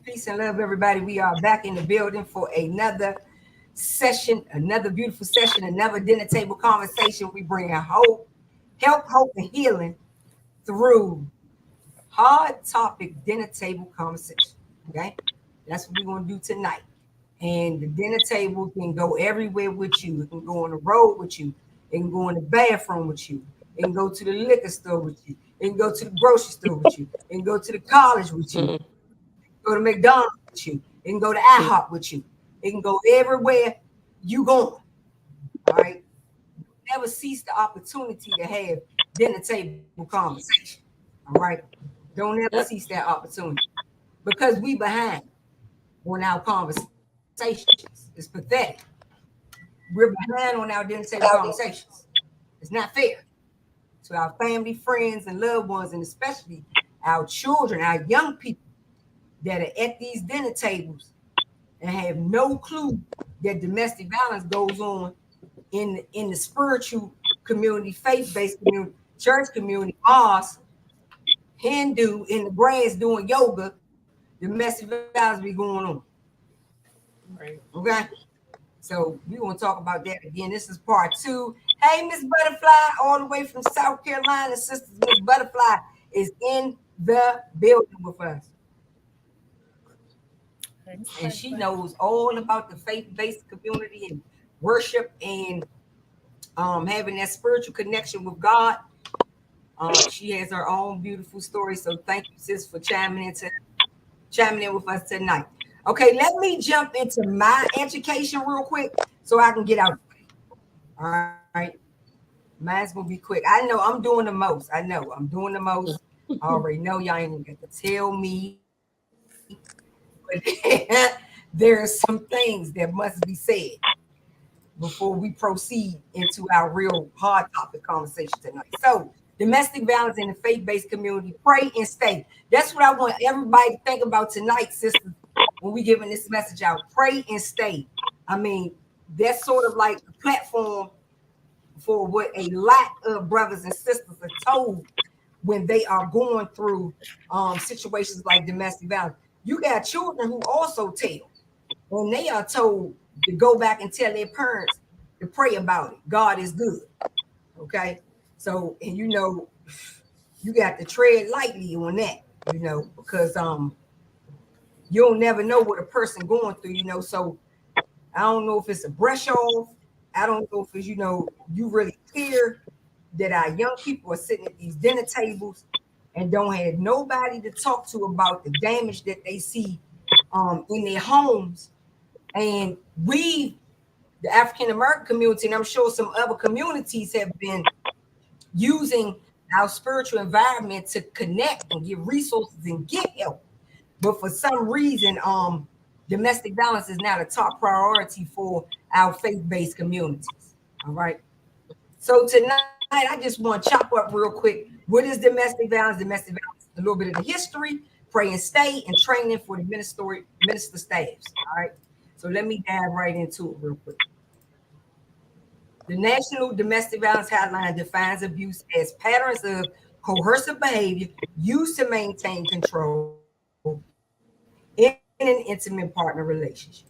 Peace and love, everybody. We are back in the building for another session, another beautiful session, another dinner table conversation. We bring hope, help, hope, and healing through hard topic dinner table conversation. Okay, that's what we're gonna do tonight. And the dinner table can go everywhere with you. It can go on the road with you. It can go in the bathroom with you. It can go to the liquor store with you. It can go to the grocery store with you. It can go to the college with you. Go to McDonald's with you. It can go to IHOP with you. It can go everywhere you going. All right. Never cease the opportunity to have dinner table conversation. All right. Don't ever cease that opportunity because we behind on our conversations. It's pathetic. We're behind on our dinner table conversations. It's not fair to our family, friends, and loved ones, and especially our children, our young people that are at these dinner tables and have no clue that domestic violence goes on in the spiritual community, faith-based community, church community, mosque, Hindu, in the grass doing yoga. Domestic violence be going on. Right. Okay. So we're gonna talk about that again. This is part 2. Hey, Miss Butterfly, all the way from South Carolina, sisters. Miss Butterfly is in the building with us. And she knows all about the faith-based community and worship and having that spiritual connection with God. She has her own beautiful story. So thank you, sis, for chiming in with us tonight. Okay, let me jump into my education real quick so I can get out. All right. Mine's gonna be quick. I know I'm doing the most. I know I'm doing the most. I already know y'all ain't gonna get to tell me. But there are some things that must be said before we proceed into our real hard topic conversation tonight. So, domestic violence in the faith-based community, pray and stay. That's what I want everybody to think about tonight, sisters, when we giving this message out. Pray and stay. I mean, that's sort of like a platform for what a lot of brothers and sisters are told when they are going through situations like domestic violence. You got children who also tell when they are told to go back and tell their parents to pray about it. God is good. Okay. So, and you got to tread lightly on that, because you'll never know what a person going through, So I don't know if it's a brush off. I don't know if it's, you really clear that our young people are sitting at these dinner tables and don't have nobody to talk to about the damage that they see in their homes. And we, the African American community, and I'm sure some other communities have been using our spiritual environment to connect and give resources and get help. But for some reason, domestic violence is not a top priority for our faith-based communities. All right. So tonight, I just want to chop up real quick. What is domestic violence? Domestic violence, a little bit of the history, pray and stay, and training for the minister staffs. All right. So let me dive right into it real quick. The National Domestic Violence Hotline defines abuse as patterns of coercive behavior used to maintain control in an intimate partner relationship.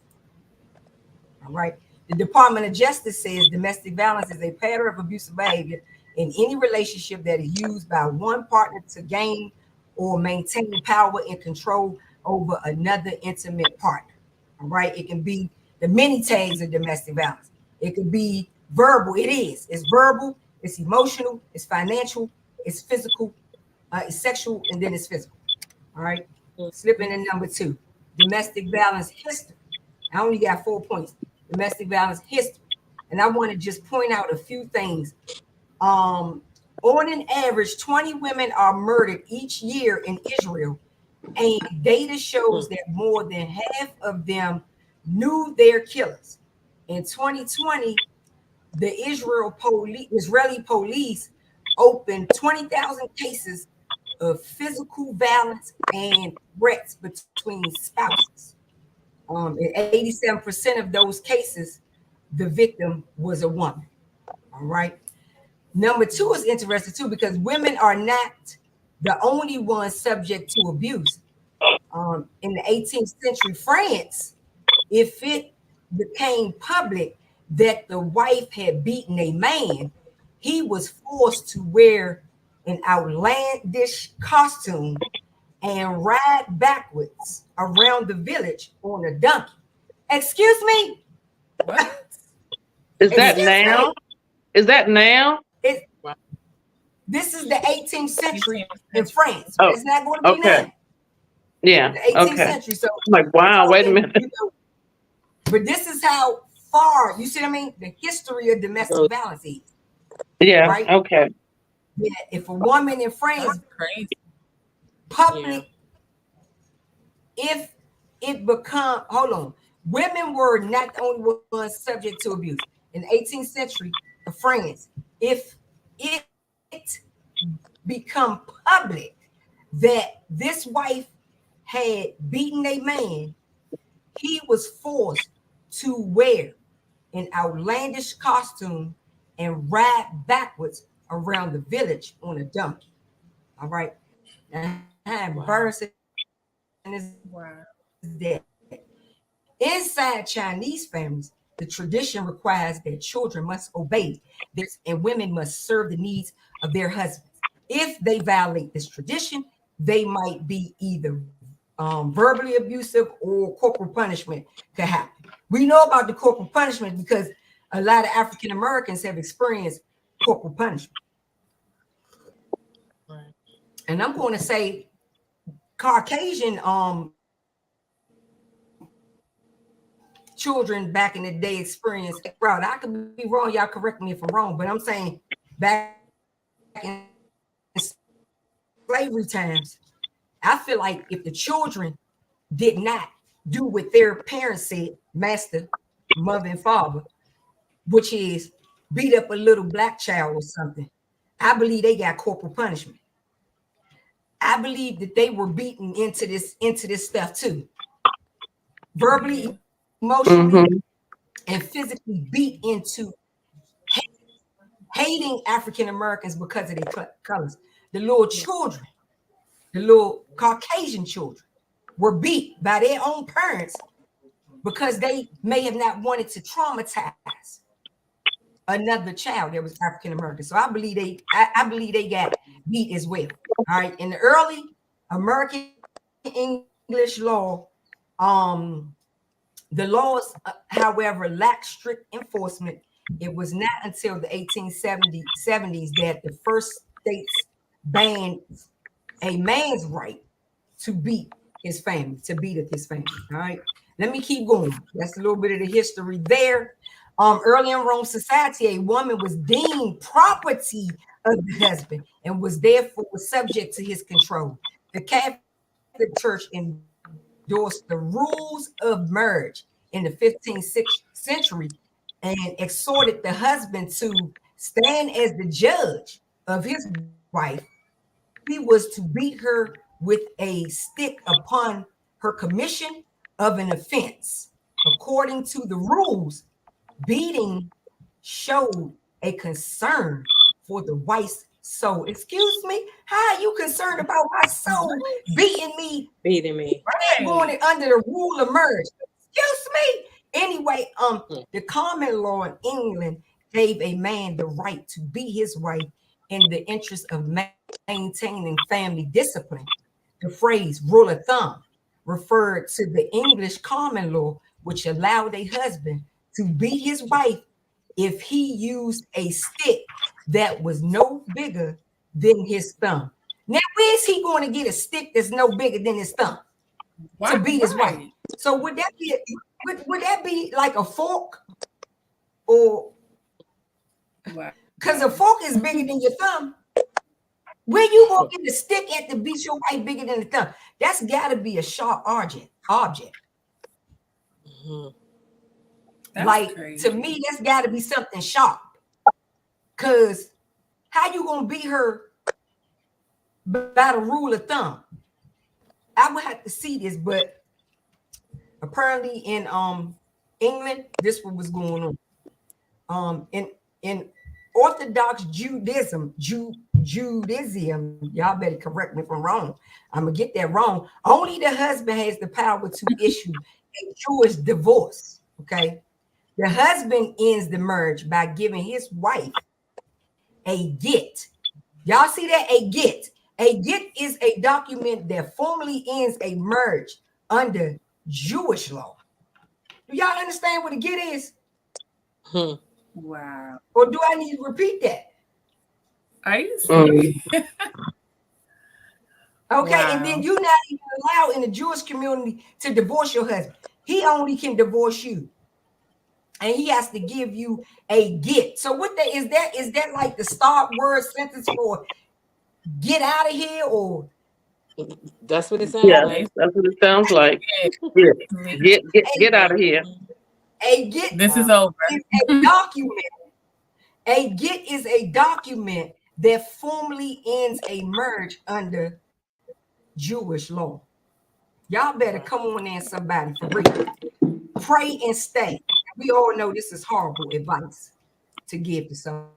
All right. The Department of Justice says domestic violence is a pattern of abusive behavior in any relationship that is used by one partner to gain or maintain power and control over another intimate partner. All right. It can be the many tags of domestic violence. It could be verbal. It is. It's verbal. It's emotional. It's financial. It's physical. It's sexual, and then it's physical. All right. Slipping in number 2, domestic violence history. I only got 4 points. Domestic violence history, and I want to just point out a few things. On an average, 20 women are murdered each year in Israel, and data shows that more than half of them knew their killers. In 2020, the Israeli police opened 20,000 cases of physical violence and threats between spouses. In 87% of those cases, the victim was a woman. All right. Number 2 is interesting too, because women are not the only ones subject to abuse. In the 18th century France, if it became public that the wife had beaten a man, he was forced to wear an outlandish costume and ride backwards around the village on a donkey. Excuse me? What? Is that Excuse now? me? Is that now? It, Wow. this is the 18th century 18th in century. France, but Oh, it's not going to be okay. now. Yeah. The 18th Okay. century. So I'm like, wow, wait a minute. but this is how far, you see what I mean? The history of domestic violence is, Yeah. right? Okay. Yeah, if a woman in France That's crazy. public, if it become, hold on, women were not the only ones subject to abuse. In the 18th century of France, if it become public that this wife had beaten a man, he was forced to wear an outlandish costume and ride backwards around the village on a donkey. All right. Now, how embarrassing is Wow. that? Inside Chinese families, the tradition requires that children must obey this and women must serve the needs of their husbands. If they violate this tradition, they might be either verbally abusive or corporal punishment could happen. We know about the corporal punishment because a lot of African Americans have experienced corporal punishment. Right. And I'm going to say Caucasian children back in the day experienced fraud. I could be wrong, y'all correct me if I'm wrong, but I'm saying back in slavery times, I feel like if the children did not do what their parents said, master, mother, and father, which is beat up a little black child or something, I believe they got corporal punishment. I believe that they were beaten into this stuff too, verbally, emotionally, Mm-hmm. and physically beat into hating African Americans because of their colors. The little children, the little Caucasian children, were beat by their own parents because they may have not wanted to traumatize another child that was African American. So I believe I believe they got beat as well. All right. In the early American English law, the laws, however, lacked strict enforcement. It was not until the 1870s that the first states banned a man's right to beat his family, to beat up his family. All right. Let me keep going. That's a little bit of the history there. Early in Rome society, a woman was deemed property of the husband and was therefore subject to his control. The Catholic Church endorsed the rules of marriage in the 15th century and exhorted the husband to stand as the judge of his wife. He was to beat her with a stick upon her commission of an offense. According to the rules, beating showed a concern for the wife's soul. Excuse me, how are you concerned about my soul beating me? Going under the rule of marriage. Excuse me. Anyway, the common law in England gave a man the right to beat his wife in the interest of maintaining family discipline. The phrase rule of thumb referred to the English common law, which allowed a husband to beat his wife if he used a stick that was no bigger than his thumb. Now, where's he going to get a stick that's no bigger than his thumb to beat his wife? So would that be would that be like a fork? Or because a fork is bigger than your thumb. Where you gonna get a stick at to beat your wife bigger than the thumb? That's got to be a sharp object. Like crazy. To me, that's got to be something sharp. Cause how you gonna beat her by the rule of thumb? I would have to see this, but apparently in England, this what was going on. In Orthodox Judaism, y'all better correct me if I'm wrong. I'm gonna get that wrong. Only the husband has the power to issue a Jewish divorce. Okay, the husband ends the marriage by giving his wife a get. Y'all see that? A get. A get is a document that formally ends a marriage under Jewish law. Do y'all understand what a get is? Wow. Or do I need to repeat that? Are you serious? Okay, Wow. and then you're not even allowed in the Jewish community to divorce your husband. He only can divorce you. And he has to give you a get. So what that is that? Is that like the start word sentence for get out of here? Or That's what it sounds Yeah, like. that's what it sounds like. Get out of here. a get This is over. is a document. A get is a document that formally ends a marriage under Jewish law. Y'all better come on in, somebody, for real. Pray and stay. We all know this is horrible advice to give to someone.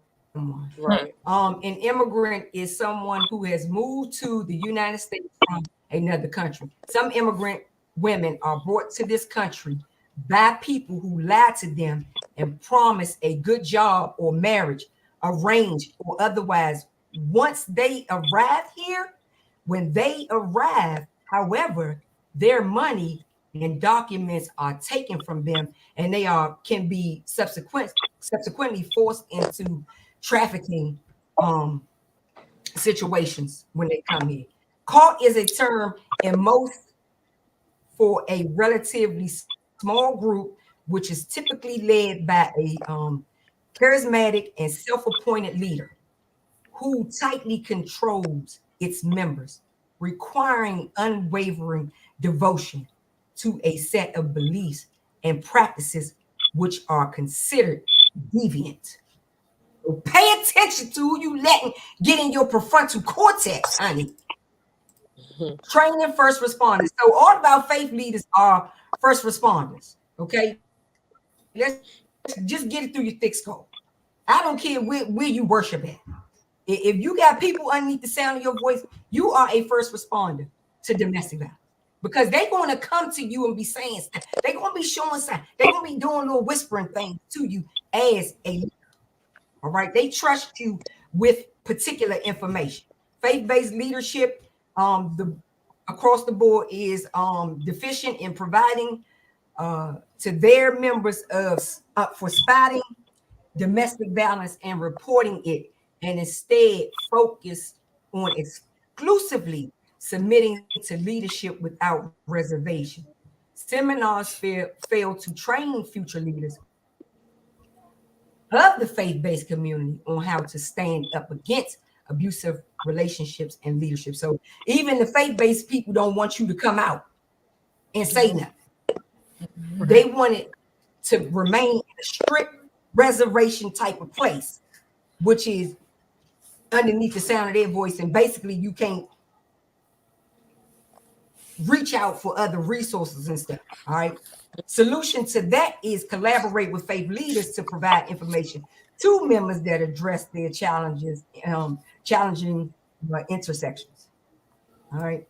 Right. An immigrant is someone who has moved to the United States from another country. Some immigrant women are brought to this country by people who lie to them and promise a good job or marriage, arranged or otherwise. Once they arrive here, when they arrive, however, their money and documents are taken from them, and they can be subsequently forced into trafficking situations when they come here. Caught is a term in most for a relatively small group, which is typically led by a charismatic and self-appointed leader who tightly controls its members, requiring unwavering devotion to a set of beliefs and practices which are considered deviant. So pay attention to who you letting get in your prefrontal cortex, honey. Training first responders. So all of our faith leaders are first responders. Okay, let's just get it through your thick skull. I don't care where you worship at. If you got people underneath the sound of your voice, you are a first responder to domestic violence, because they're going to come to you and be saying stuff. They're going to be showing signs. They're going to be doing little whispering things to you as a leader. All right. They trust you with particular information. Faith-based leadership, across the board is deficient in providing to their members for spotting domestic violence and reporting it, and instead focus on exclusively submitting to leadership without reservation. Seminars fail to train future leaders of the faith-based community on how to stand up against abusive relationships and leadership. So even the faith-based people don't want you to come out and say nothing. They want it to remain in a strict reservation type of place, which is underneath the sound of their voice, and basically you can't reach out for other resources and stuff. All right. Solution to that is collaborate with faith leaders to provide information to members that address their challenges, challenging intersections. All right.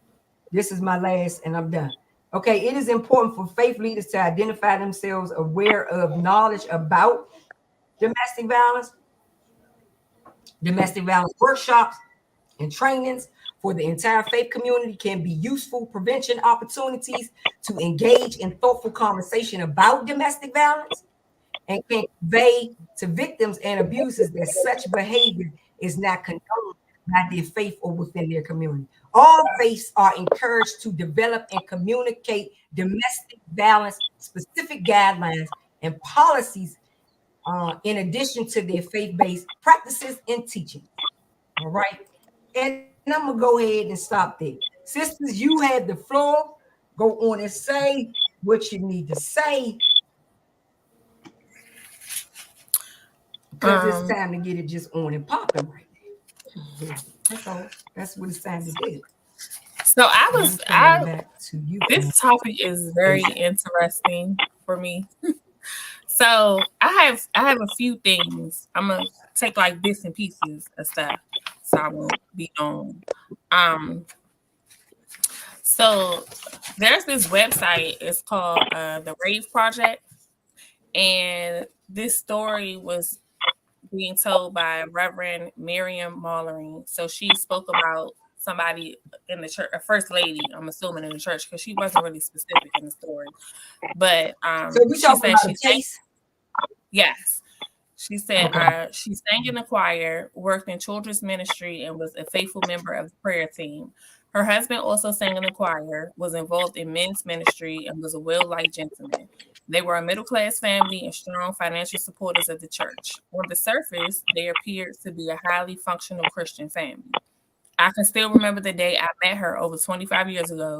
This is my last, and I'm done. Okay. It is important for faith leaders to identify themselves aware of knowledge about domestic violence workshops and trainings for the entire faith community can be useful prevention opportunities to engage in thoughtful conversation about domestic violence, and can convey to victims and abusers that such behavior is not condoned by their faith or within their community. All faiths are encouraged to develop and communicate domestic violence specific guidelines and policies in addition to their faith-based practices and teaching. All right. And I'm going to go ahead and stop there. Sisters, you have the floor. Go on and say what you need to say, because it's time to get it just on and popping right now. That's all. That's what it's time to do. So back to you. This topic is very interesting for me. So I have a few things. I'm gonna take like bits and pieces of stuff, so I won't be on. So there's this website. It's called the Rave Project, and this story was being told by Reverend Miriam Mollering. So she spoke about somebody in the church, a first lady, I'm assuming in the church, because she wasn't really specific in the story. But So we she talking said about she a case? yes. She said Okay. she sang in the choir, worked in children's ministry, and was a faithful member of the prayer team. Her husband also sang in the choir, was involved in men's ministry, and was a well-liked gentleman. They were a middle-class family and strong financial supporters of the church. On the surface, they appeared to be a highly functional Christian family. I can still remember the day I met her over 25 years ago.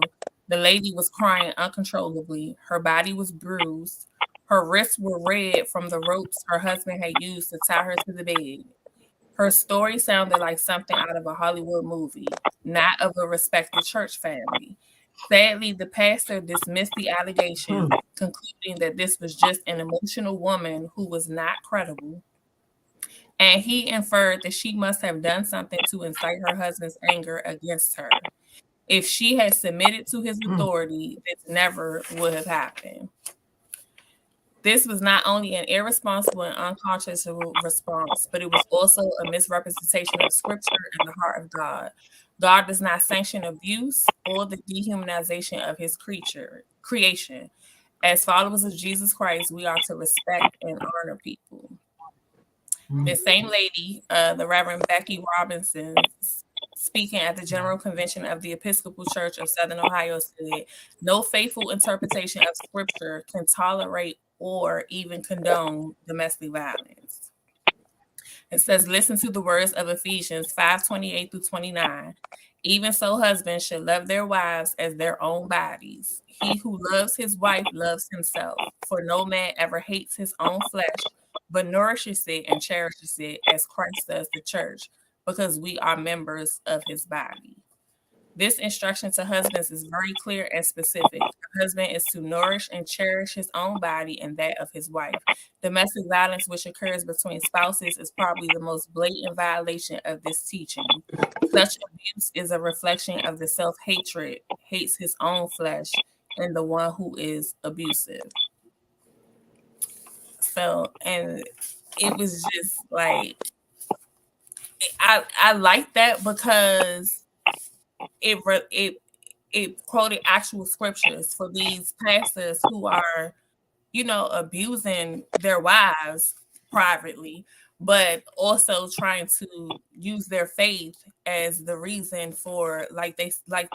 The lady was crying uncontrollably. Her body was bruised. Her wrists were red from the ropes her husband had used to tie her to the bed. Her story sounded like something out of a Hollywood movie, not of a respected church family. Sadly, the pastor dismissed the allegation, concluding that this was just an emotional woman who was not credible. And he inferred that she must have done something to incite her husband's anger against her. If she had submitted to his authority, this never would have happened. This was not only an irresponsible and unconscious response, but it was also a misrepresentation of scripture and the heart of God. God does not sanction abuse or the dehumanization of his creation. As followers of Jesus Christ, we are to respect and honor people. The same lady, the Reverend Becky Robinson, speaking at the General Convention of the Episcopal Church of Southern Ohio, said, "No faithful interpretation of scripture can tolerate or even condone domestic violence." It says, listen to the words of Ephesians 5:28 through 29. Even so, husbands should love their wives as their own bodies. He who loves his wife loves himself, for no man ever hates his own flesh, but nourishes it and cherishes it as Christ does the church, because we are members of his body. This instruction to husbands is very clear and specific. A husband is to nourish and cherish his own body and that of his wife. Domestic violence, which occurs between spouses, is probably the most blatant violation of this teaching. Such abuse is a reflection of the self-hatred, hates his own flesh, and the one who is abusive. So, and it was just like, I like that because it quoted actual scriptures for these pastors who are, abusing their wives privately, but also trying to use their faith as the reason for, like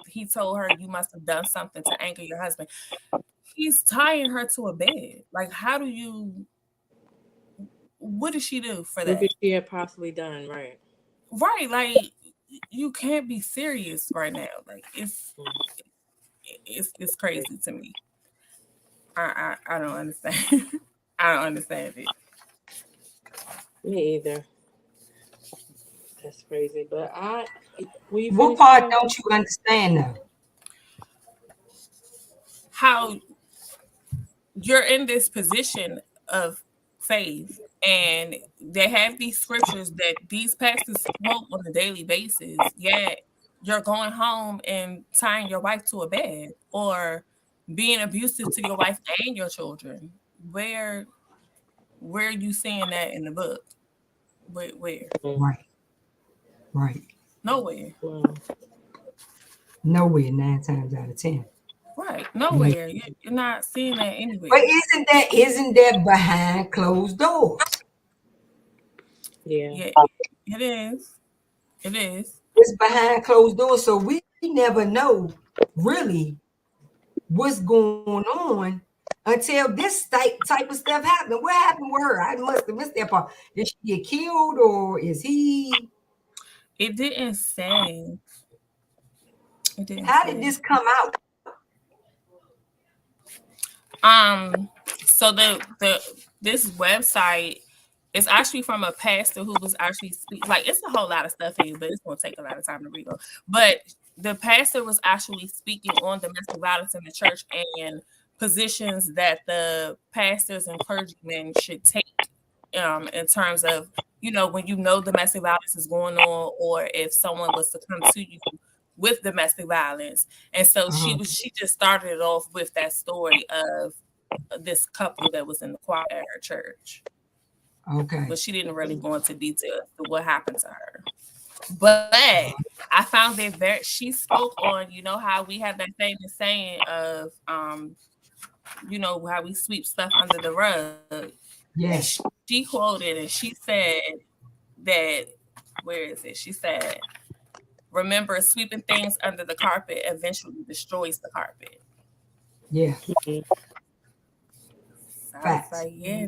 he told her, you must have done something to anger your husband. He's tying her to a bed. Like, what did she do for that? What could she have possibly done? Right. Right. Like, you can't be serious right now. Like, it's crazy to me. I don't understand. I don't understand it. Me either. That's crazy. But what part don't you understand now? How you're in this position of faith, and they have these scriptures that these pastors quote on a daily basis, yet you're going home and tying your wife to a bed or being abusive to your wife and your children. Where are you seeing that in the book? Where? Right. Wow. Nowhere. Nowhere, 9 times out of 10. Right. Nowhere. You're not seeing that anywhere. But isn't that behind closed doors? Yeah. It is. It is. It's behind closed doors, so we never know really what's going on until this type of stuff happened. What happened with her? I must have missed that part. Did she get killed or is he? It didn't say. How did this come out? So this website is actually from a pastor who was actually like, it's a whole lot of stuff here, but it's gonna take a lot of time to read. But the pastor was actually speaking on domestic violence in the church and positions that the pastors and clergymen should take in terms of you know, when you know domestic violence is going on, or if someone was to come to you with domestic violence. And so she just started it off with that story of this couple that was in the choir at her church. Okay. But she didn't really go into detail as to what happened to her. But I found it very, she spoke on, you know, how we have that famous saying of, you know, how we sweep stuff under the rug. Yes. She quoted and she said that, where is it? She said, remember, sweeping things under the carpet eventually destroys the carpet. Yeah. So I was like, yeah,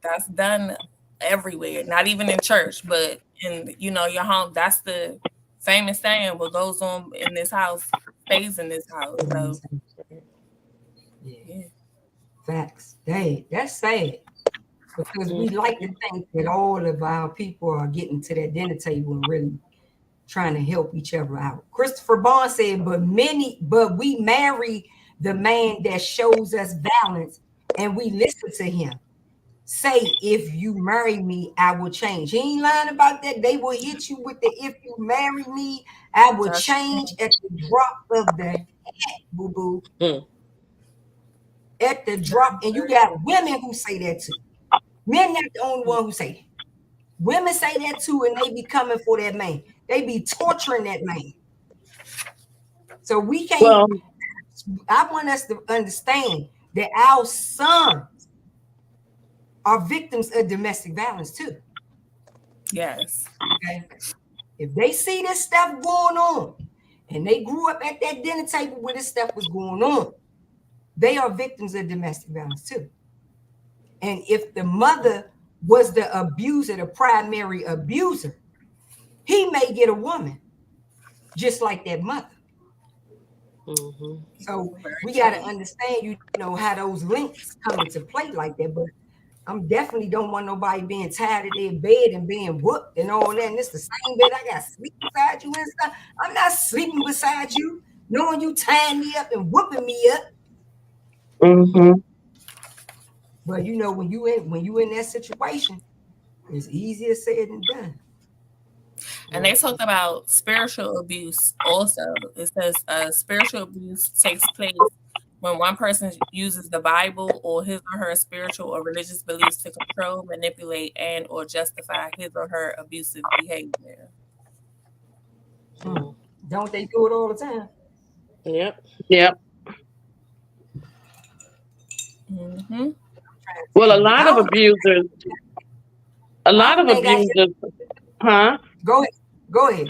that's done everywhere, not even in church, but in, you know, your home. That's the famous saying, what goes on in this house stays in this house. So yeah. Facts. Dang, that's sad. Because we like to think that all of our people are getting to that dinner table and really trying to help each other out. Christopher Bond said, but we marry the man that shows us balance and we listen to him. Say, if you marry me, I will change. He ain't lying about that. They will hit you with the, if you marry me, I will change at the drop of the hat, boo-boo. At the drop. And you got women who say that too. Men not the only one who say that. Women say that too, and they be coming for that man. They be torturing that man. So we can't. Well, I want us to understand that our sons are victims of domestic violence too. yes. Okay. If they see this stuff going on, and they grew up at that dinner table where this stuff was going on, they are victims of domestic violence too. And if the mother was the abuser, the primary abuser, he may get a woman just like that mother. So we got to understand, you know, how those links come into play like that. But I'm definitely don't want nobody being tired of their bed and being whooped and all that. And it's the same bed I got to sleep beside you and stuff. I'm not sleeping beside you, knowing you tying me up and whooping me up. But you know, when you in that situation, it's easier said than done. And they talked about spiritual abuse also. It says spiritual abuse takes place when one person uses the Bible or his or her spiritual or religious beliefs to control, manipulate, and or justify his or her abusive behavior. Don't they do it all the time? Yep. Well, a lot of abusers, huh? Go ahead.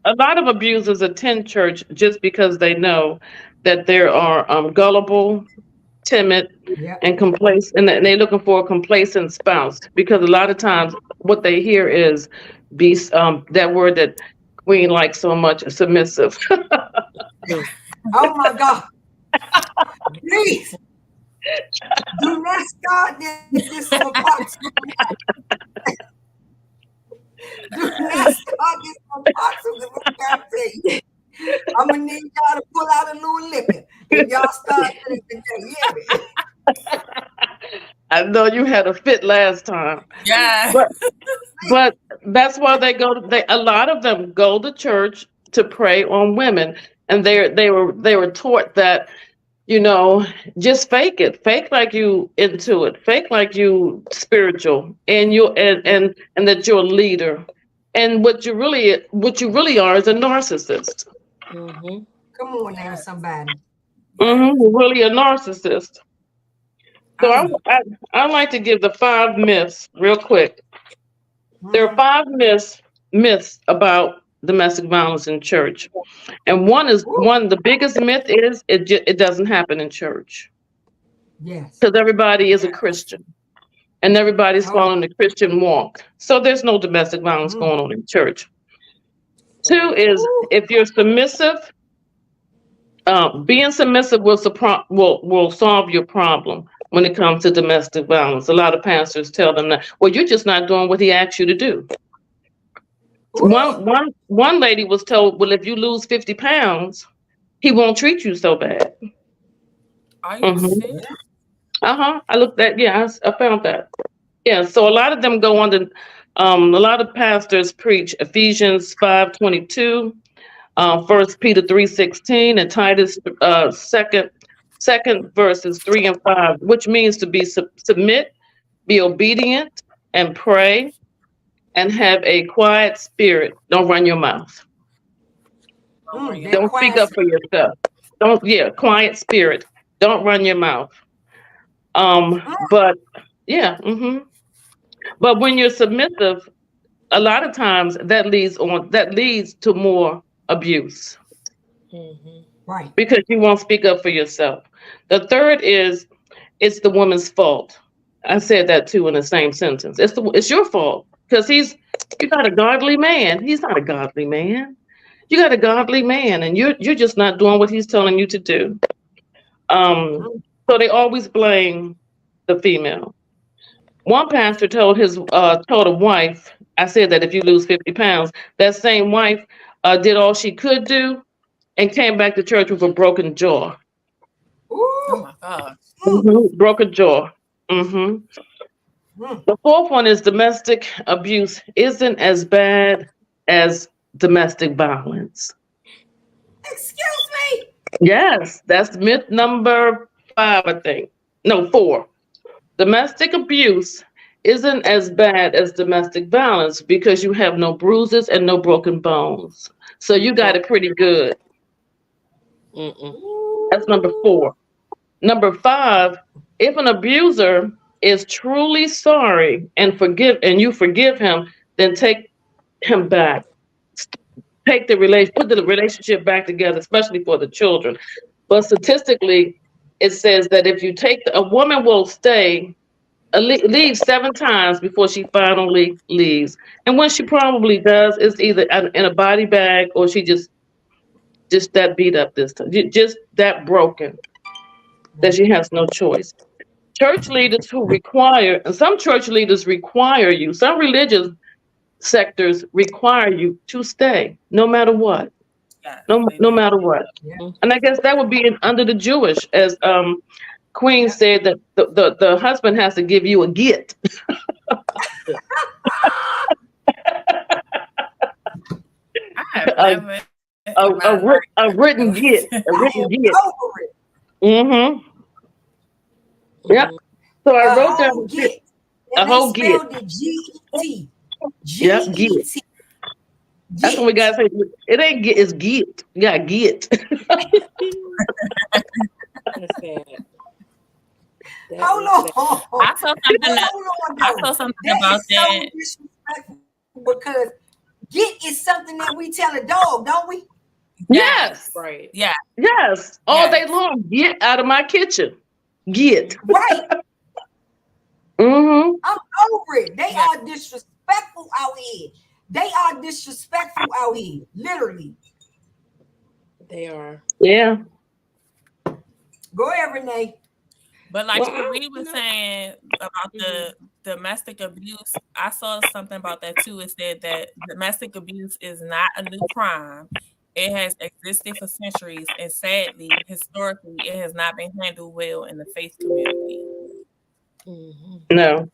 A lot of abusers attend church just because they know that there are gullible, timid, and complacent, and they're looking for a complacent spouse. Because a lot of times, what they hear is be that word that Queen likes so much, submissive. Oh my God! Please do not start this on Fox. Do not start this on Fox. I'm gonna need y'all to pull out a little liquor if y'all start this today. Yeah. I know you had a fit last time. Yeah. But that's why a lot of them go to church to pray on women, and they were taught that, you know, just fake it, fake like you into it, fake like you spiritual, and and that you're a leader, and what you really are is a narcissist. Come on now, somebody. Really a narcissist. So I like to give the 5 myths real quick. There are 5 myths about domestic violence in church, and the biggest myth is it doesn't happen in church. Yes, because everybody is a Christian, and everybody's following the Christian walk. So there's no domestic violence going on in church. 2 is if you're submissive, being submissive will solve your problem when it comes to domestic violence. A lot of pastors tell them that, well, you're just not doing what he asked you to do. One lady was told, well, if you lose 50 pounds, he won't treat you so bad. Are you serious? I looked at, I found that. Yeah, so a lot of them go under A lot of pastors preach Ephesians 5:22, 1 Peter 3:16, and Titus second verses 3 and 5, which means to be submit, be obedient, and pray, and have a quiet spirit. Don't run your mouth. That Don't speak quiet up for yourself. Quiet spirit. Don't run your mouth. But yeah, but when you're submissive, a lot of times that leads to more abuse right. because you won't speak up for yourself. The third is it's the woman's fault. I said that too in the same sentence. It's your fault because you got a godly man. He's not a godly man. You got a godly man, and you're just not doing what he's telling you to do. So they always blame the female. One pastor told a wife, I said that if you lose 50 pounds, that same wife did all she could do and came back to church with a broken jaw. Oh my God. Broken jaw. The fourth one is domestic abuse isn't as bad as domestic violence. Excuse me. Yes, that's myth number 5, I think. No, 4. Domestic abuse isn't as bad as domestic violence because you have no bruises and no broken bones. So you got it pretty good. That's number 4. Number 5, if an abuser is truly sorry and you forgive him, then take him back. Put the relationship back together, especially for the children. But statistically, it says that if you a woman will leave 7 times before she finally leaves. And when she probably does, it's either in a body bag or she just that beat up this time, just that broken, that she has no choice. Church leaders some church leaders require you, some religious sectors require you to stay no matter what. Yes, No matter what. Yeah. And I guess that would be under the Jewish, as Queen said, that the husband has to give you a get. I have never a written get. A written get. Over it. Yep. So I wrote down Whole get. a whole They get. spelled it G-E-T. Yep, get. G-E-T. That's what we gotta say. It ain't get, it's get. You gotta get. That's sad. Hold on. I saw something about that. So disrespectful because get is something that we tell a dog, don't we? Yes. Right. Yeah. Yes. All day long. Get out of my kitchen. Get. Right. I'm over it. They are disrespectful out here. They are disrespectful out here. Literally. They are. Yeah. Go ahead, Renee. But like we were saying about the domestic abuse, I saw something about that too. It said that domestic abuse is not a new crime. It has existed for centuries, and sadly, historically, it has not been handled well in the faith community. No.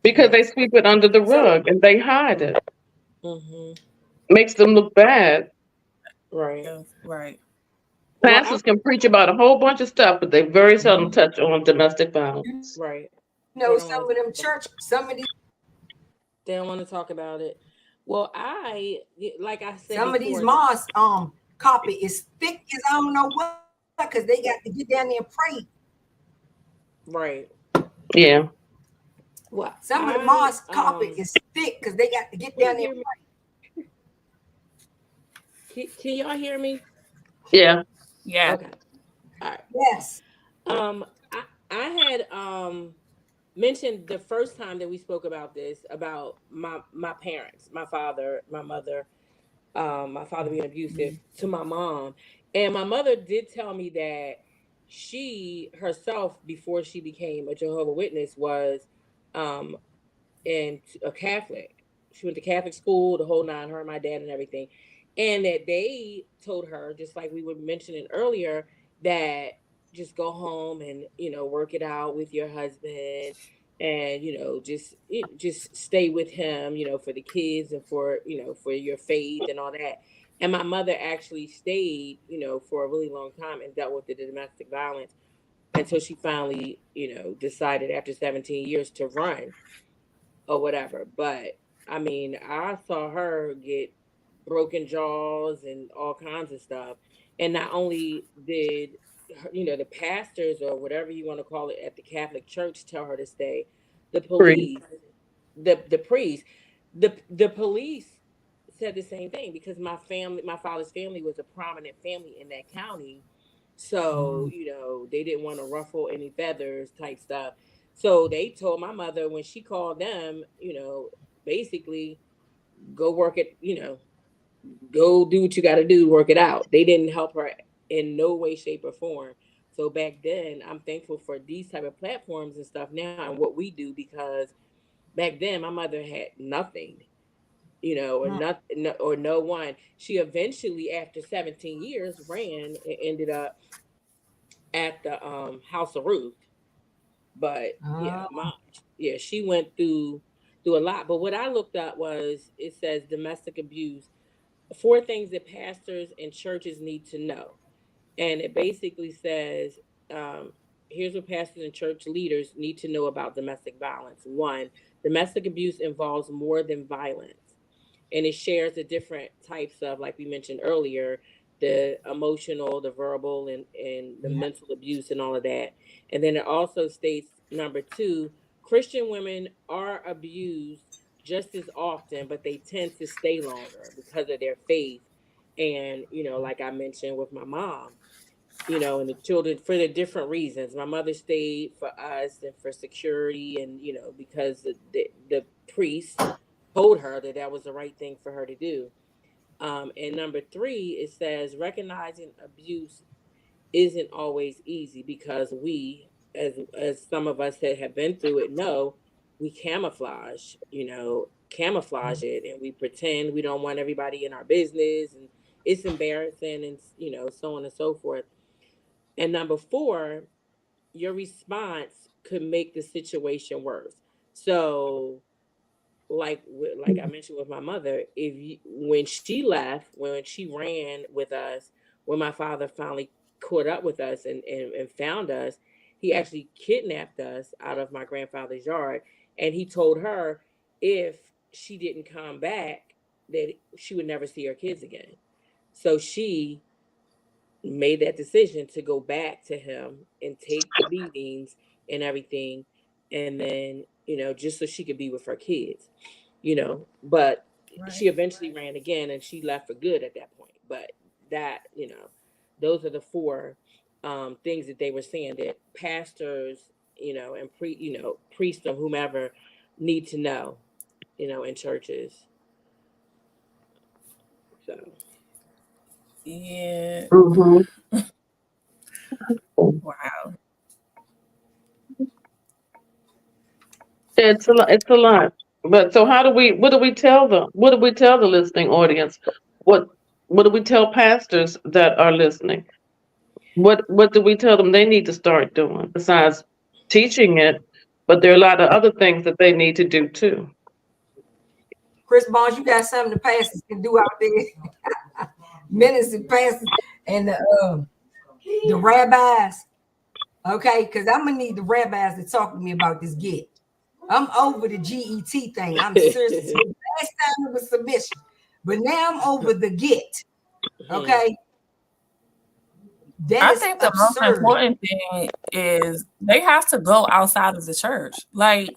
Because they sweep it under the rug and they hide it. Makes them look bad. Right. Right. Pastors can preach about a whole bunch of stuff, but they very seldom touch on domestic violence. Right. No, some of them they don't want to talk about it. Well, like I said, some of these mosques copy is thick as I don't know what, because they got to get down there and pray. Right. Yeah. Well, some of the mosque copy is thick because they got to get down there and pray. Can y'all hear me? Yeah. Yeah. Okay. All right. Yes. I had mentioned the first time that we spoke about this, about my parents, my father, my mother, my father being abusive to my mom. And my mother did tell me that she herself, before she became a Jehovah's Witness, was in a Catholic. She went to Catholic school, the whole 9, her and my dad and everything. And that they told her, just like we were mentioning earlier, that just go home and, work it out with your husband and just stay with him, for the kids and for for your faith and all that. And my mother actually stayed, for a really long time and dealt with the domestic violence until she finally, decided after 17 years to run or whatever. But I mean, I saw her get broken jaws and all kinds of stuff. And not only did the pastors or whatever you want to call it at the Catholic Church tell her to stay, the Free. police, the priest, the police said the same thing, because my father's family was a prominent family in that county. So, they didn't want to ruffle any feathers type stuff. So they told my mother when she called them, basically go work it, go do what you got to do, work it out. They didn't help her in no way, shape, or form. So back then, I'm thankful for these type of platforms and stuff now and what we do, because back then my mother had nothing, or nothing, or no one. She eventually, after 17 years, ran and ended up at the House of Ruth. But she went through a lot. But what I looked up was, it says domestic abuse, 4 things that pastors and churches need to know. And it basically says, here's what pastors and church leaders need to know about domestic violence. 1, domestic abuse involves more than violence. And it shares the different types of, like we mentioned earlier, the emotional, the verbal, and the mental abuse and all of that. And then it also states, number 2, Christian women are abused just as often, but they tend to stay longer because of their faith. And, like I mentioned with my mom, and the children, for the different reasons. My mother stayed for us and for security, and, because the priest told her that that was the right thing for her to do. And number 3, it says recognizing abuse isn't always easy, because we, as some of us that have been through it know, we camouflage it, and we pretend we don't want everybody in our business, and it's embarrassing, and so on and so forth. And number 4, your response could make the situation worse. So, like I mentioned with my mother, when she left, when she ran with us, when my father finally caught up with us and found us, he actually kidnapped us out of my grandfather's yard, and he told her if she didn't come back, that she would never see her kids again. So she made that decision to go back to him and take the beatings and everything, and then just so she could be with her kids. But she eventually ran again, and she left for good at that point. But that, those are the 4 things that they were saying that pastors, and priests or whomever need to know, in churches. So Yeah. Mm-hmm. Wow. It's a lot. It's a lot. But so what do we tell them? What do we tell the listening audience? What what do we tell pastors that are listening? What do we tell them they need to start doing besides teaching it? But there are a lot of other things that they need to do too. Chris Barnes, you got something the pastors can do out there. Ministers, pastors, and the rabbis. Okay, because I'm gonna need the rabbis to talk to me about this get. I'm over the GET thing. I'm serious. Last time it was submission, but now I'm over the get. Okay, that I is think the most absurd. important thing is they have to go outside of the church. Like,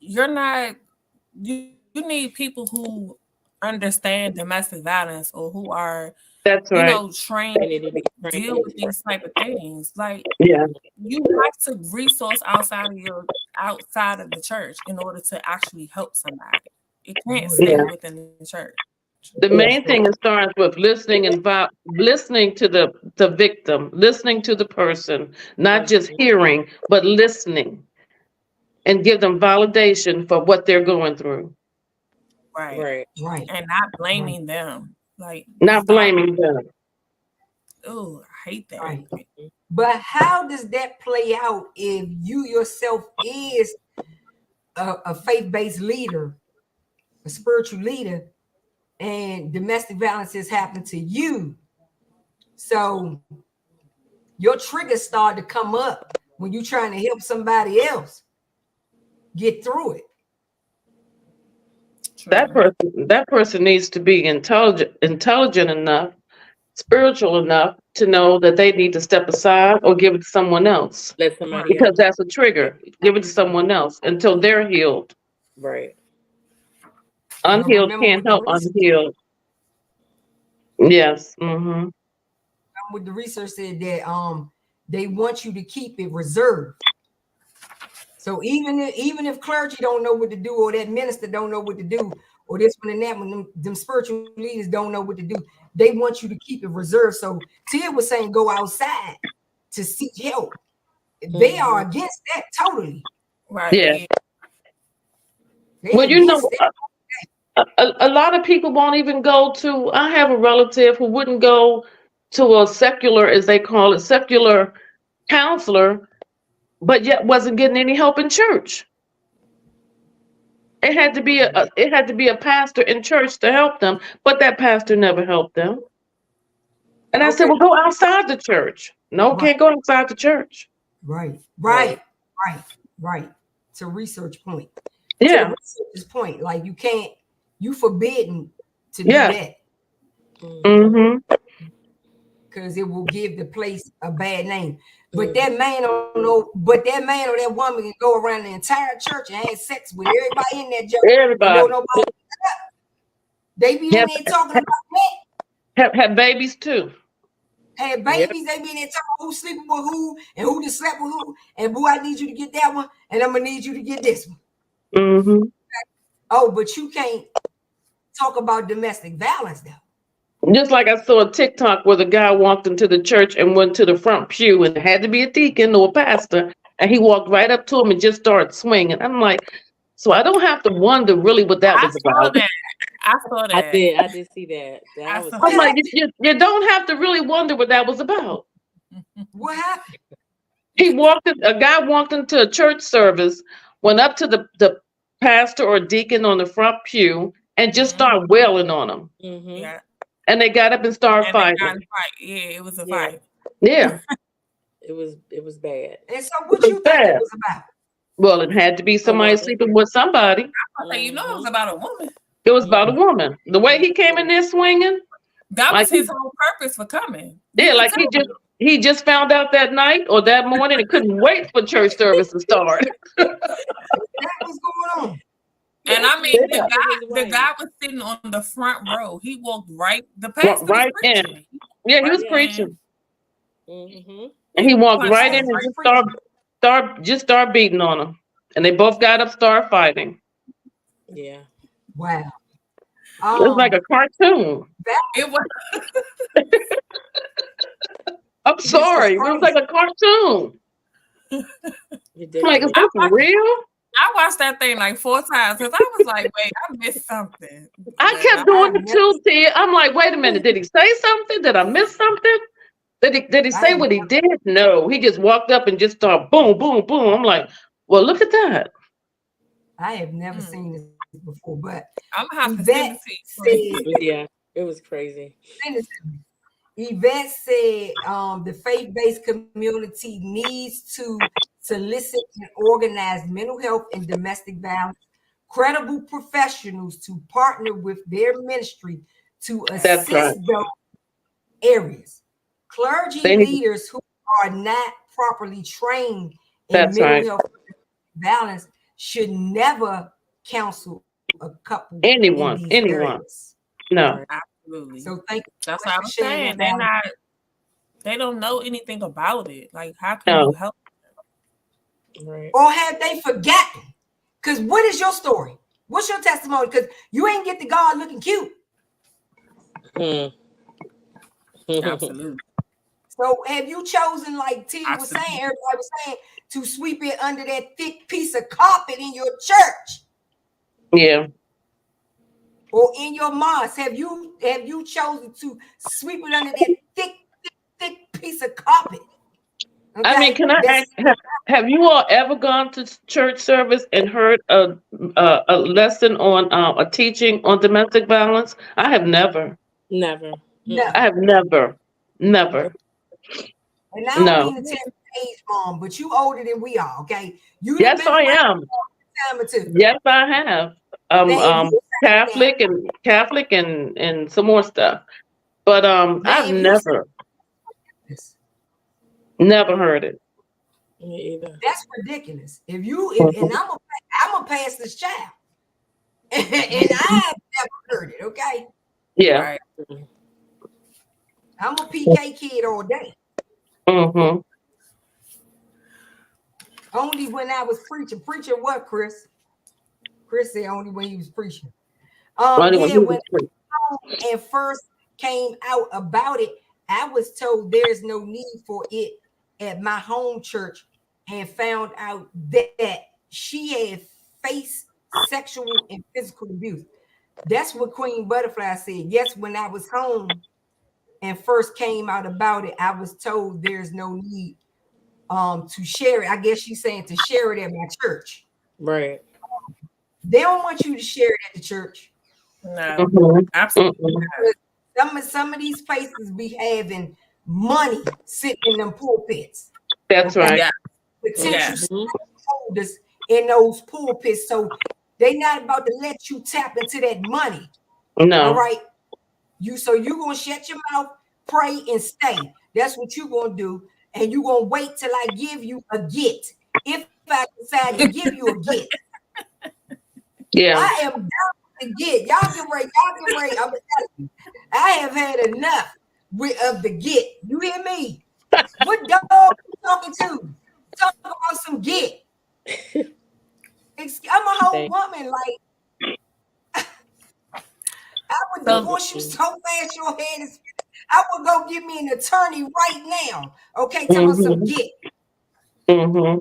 you need people who understand domestic violence, or who are, That's right. trained they need to be to trained. deal with these type of things. Like, Yeah. you have to resource outside of the church in order to actually help somebody. It can't stay Yeah. within the church. The main thing is starts with listening and listening to the victim, listening to the person, not just hearing, but listening, and give them validation for what they're going through. Right. Right. Right. And not blaming them. Like, Not stop. blaming them. Oh, I hate that. Right. But how does that play out if you yourself is a faith-based leader, a spiritual leader, and domestic violence has happened to you. So your triggers start to come up when you're trying to help somebody else get through it. That person needs to be intelligent enough, spiritual enough to know that they need to step aside or give it to someone else. Let somebody Because else. that's a trigger. Give it to someone else until they're healed. Right. Unhealed can't help unhealed. Yes. Mm-hmm. What the research said that they want you to keep it reserved. So even if clergy don't know what to do, or that minister don't know what to do, or this one and that one, them spiritual leaders don't know what to do, they want you to keep it reserved. So Tia was saying go outside to seek help. They are against that totally. Right. Yeah. Well, a lot of people won't even go to. I have a relative who wouldn't go to a secular, as they call it, secular counselor, but yet wasn't getting any help in church. It had to be a pastor in church to help them, but that pastor never helped them. And I said, well, go outside the church. No, can't go outside the church. Right. It's a research point. Yeah. It's a point. Like you forbidden to do that. Mm-hmm. Because it will give the place a bad name. But that man don't know. But that man or that woman can go around the entire church and have sex with everybody in that church. Everybody. They be in there talking about that. Have babies too. Had babies. They be in there talking about who's sleeping with who and who just slept with who. And boy, I need you to get that one, and I'm gonna need you to get this one. Mm-hmm. Oh, but you can't talk about domestic violence though. Just like I saw a TikTok where the guy walked into the church and went to the front pew, and it had to be a deacon or a pastor, and he walked right up to him and just started swinging. I'm like, so I don't have to wonder really what that was about. I saw that. I did see that. I'm like, you don't have to really wonder what that was about. What happened? A guy walked into a church service, went up to the pastor or deacon on the front pew, and just started wailing on him. Mm-hmm. Yeah. And they got up and started fighting. Yeah, it was a fight. Yeah. It was bad. And so what you think it was about? Well, it had to be somebody sleeping with somebody. You know, it was about a woman. It was about a woman. The way he came in there swinging. That was his whole purpose for coming. Yeah, like he just found out that night or that morning and couldn't wait for church service to start. That was going on. And I mean, the guy was sitting on the front row. He walked the pastor right was in. Yeah, he was preaching. Mm-hmm. And he walked right in and just start beating on him. And they both got up, started fighting. Yeah. Wow. It was like a cartoon. It was. I'm sorry. It was like a cartoon. Like, is this real? I watched that thing like 4 times because I was like, wait, I missed something. I kept doing the too, Tia. I'm like, wait a minute. Did he say something? Did I miss something? Did he say what he did? No. He just walked up and just started boom, boom, boom. I'm like, well, look at that. I have never seen this before, but I'm gonna have to send it. Yeah, it was crazy. Yvette said the faith-based community needs to solicit and organize mental health and domestic violence, credible professionals to partner with their ministry to assist those areas. Clergy leaders who are not properly trained in mental health and violence should never counsel a couple. Anyone. No. Absolutely. So thank you. That's what I'm saying. They don't know anything about it. Like, how can you help them? Right. Or have they forgotten? Because what is your story? What's your testimony? Because you ain't get the God looking cute. Absolutely. So have you chosen, like Tia was saying, everybody was saying, to sweep it under that thick piece of carpet in your church? Yeah. Or in your mosque? Have you chosen to sweep it under that thick piece of carpet? Okay? I mean, can I ask, have you all ever gone to church service and heard a lesson on a teaching on domestic violence? I have never. Never. No. I have never. And I don't No. mean to tell you age, Mom, but you older than we are, okay? You done Yes, been I around am. a time or two. Yes, I have. Now, if you say Catholic and some more stuff. But that, now I've if you say this, never heard it. Me either. that's ridiculous. If you and I'm a pastor's child, and I've never heard it. Okay, Yeah. Right. I'm a PK kid all day. Mm-hmm. Only when I was preaching. Preaching what, Chris? Chris said only when he was preaching. Yeah, when and first came out about it, I was told there's no need for it at my home church, and found out that she had faced sexual and physical abuse. That's what Queen Butterfly said. Yes, when I was home and first came out about it, I was told there's no need to share it. I guess she's saying to share it at my church. Right. They don't want you to share it at the church. No, Mhm. absolutely Mhm. not. Some of these places be having money sitting in them pulpits. That's Okay? right. Yeah. Potential Mhm. holders in those pulpits. So they not about to let you tap into that money. All No. right. You gonna shut your mouth, pray, and stay. That's what you gonna do. And you gonna wait till I give you a get. If I decide to give you a get, Yeah. I am down to get. Y'all get ready. I'm telling you, I have had enough of the get. You hear me? What dog you talking to? Talk about some get. I'm a whole woman. Like I would divorce you so fast your head is. I would go give me an attorney right now. Okay, tell me some get. Mm-hmm.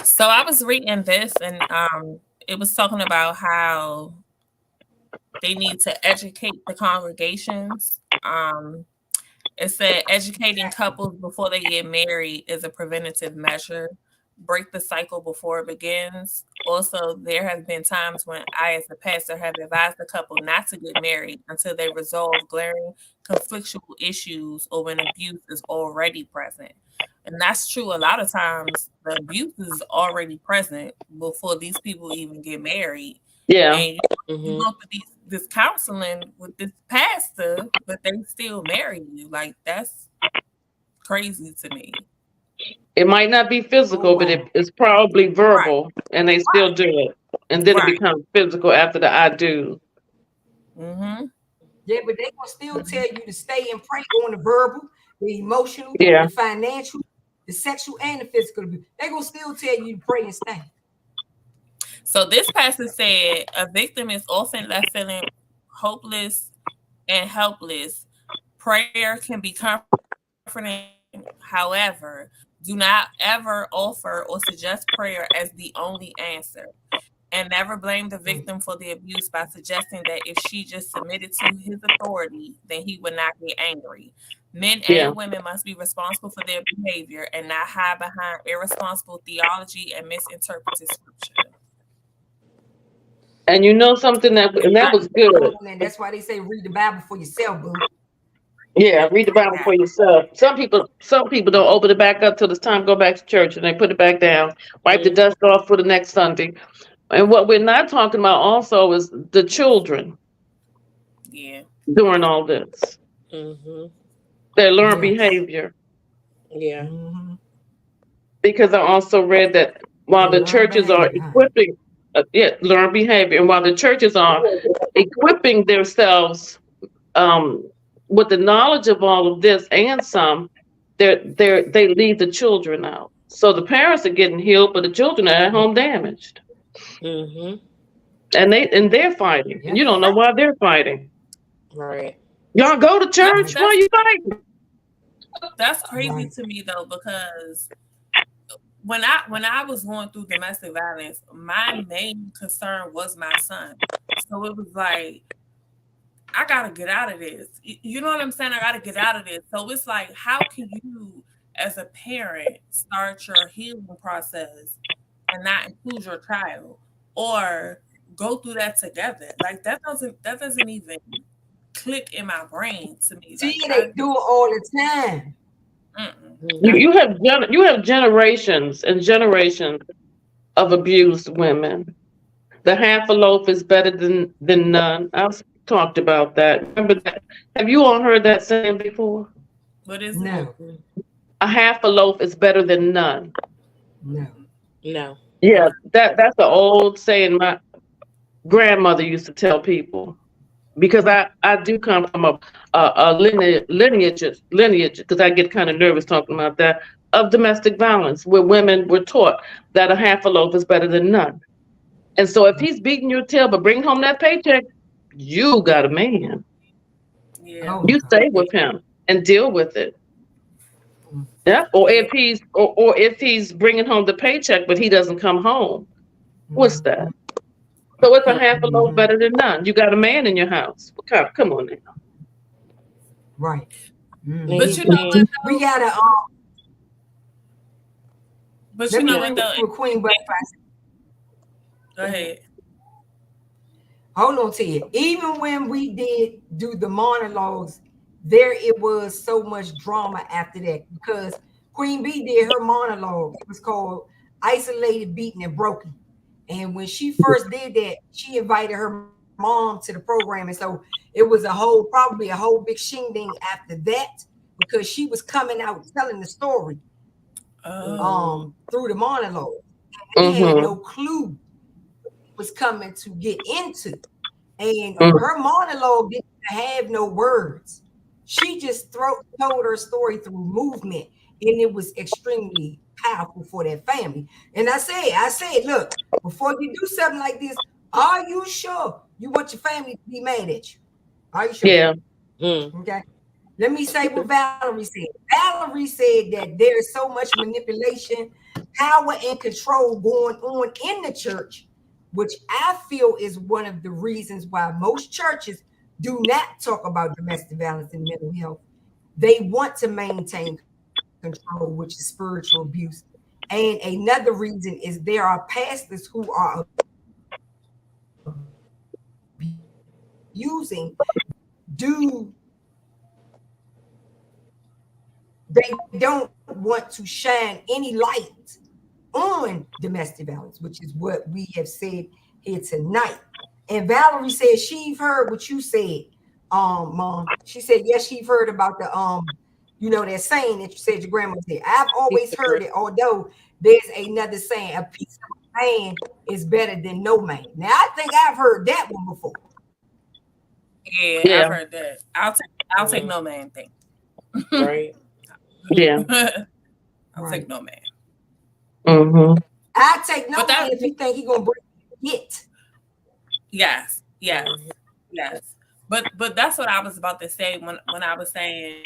So I was reading this, and it was talking about how they need to educate the congregations. It said educating couples before they get married is a preventative measure. Break the cycle before it begins. Also, there have been times when I, as a pastor, have advised the couple not to get married until they resolve glaring conflictual issues or when abuse is already present. And that's true. A lot of times, the abuse is already present before these people even get married. Yeah. And you go through this counseling with this pastor, but they still marry you. Like, that's crazy to me. It might not be physical, but it's probably verbal, and they still do it. And then it becomes physical after the I do. Mm-hmm. Yeah, but they gonna still tell you to stay and pray on the verbal, the emotional, Yeah. the financial, the sexual, and the physical abuse. They gonna still tell you to pray and stay. So this pastor said a victim is often left feeling hopeless and helpless. Prayer can be comforting. However, do not ever offer or suggest prayer as the only answer. And never blame the victim for the abuse by suggesting that if she just submitted to his authority, then he would not get angry. Men and women must be responsible for their behavior and not hide behind irresponsible theology and misinterpreted scripture. And you know something that was good. And that's why they say read the Bible for yourself, boo. Yeah, read the Bible for yourself. Some people don't open it back up till it's time to go back to church, and they put it back down, wipe the dust off for the next Sunday. And what we're not talking about also is the children. Yeah. Doing all this. Mm-hmm. Their learned behavior. Yeah. Mm-hmm. Because I also read that while the churches are equipping, learn behavior, and while the churches are equipping themselves with the knowledge of all of this and some, they leave the children out. So the parents are getting healed, but the children are at home damaged. Mm-hmm. And they're fighting, and you don't know why they're fighting. Right. Y'all go to church. Why are you fighting? That's crazy to me though, because when I was going through domestic violence, my main concern was my son. So it was like, I gotta get out of this. You know what I'm saying? I gotta get out of this. So it's like, how can you, as a parent, start your healing process and not include your child, or go through that together? Like that doesn't even click in my brain to me. See, Like they do it all the time. You have generations and generations of abused women. The half a loaf is better than none. I've talked about that. Remember that? Have you all heard that saying before? What is it? No, A half a loaf is better than none. no. No. Yeah, that's an old saying my grandmother used to tell people. Because I do come from a lineage, because I get kind of nervous talking about that, of domestic violence, where women were taught that a half a loaf is better than none. And so if he's beating your tail but bring home that paycheck, you got a man. Yeah. Oh, You God. stay with him and deal with it. Yeah. Or if he's bringing home the paycheck but he doesn't come home, what's that? So it's a half a loaf better than none. You got a man in your house. Come on now. Right. But you know what? We gotta But let you me know agree what though? with Queen Butterfly. Go ahead. Hold on to you. Even when we did do the monologues, there it was so much drama after that because Queen B did her monologue. It was called Isolated, Beaten, and Broken. And when she first did that, she invited her mom to the program. And so it was probably a whole big shindig after that because she was coming out telling the story through the monologue. And they had no clue was coming to get into. And her monologue didn't have no words. She just told her story through movement, and it was extremely powerful for that family. And I said, look, before you do something like this, are you sure you want your family to be mad at you? Are you sure? Yeah. Okay. Let me say what Valerie said. Valerie said that there's so much manipulation, power, and control going on in the church, which I feel is one of the reasons why most churches do not talk about domestic violence and mental health. They want to maintain control, which is spiritual abuse. And another reason is there are pastors who are using they don't want to shine any light on domestic violence, which is what we have said here tonight. And Valerie said she've heard what you said, Mom. She said yes, she've heard about the that saying that you said your grandma said. I've always heard it, although there's another saying, a piece of man is better than no man. Now I think I've heard that one before. Yeah. I've heard that. I'll take no man thing. Right. Yeah. I'll take no man. I take no man if you think he's gonna break it. Yes. But that's what I was about to say when I was saying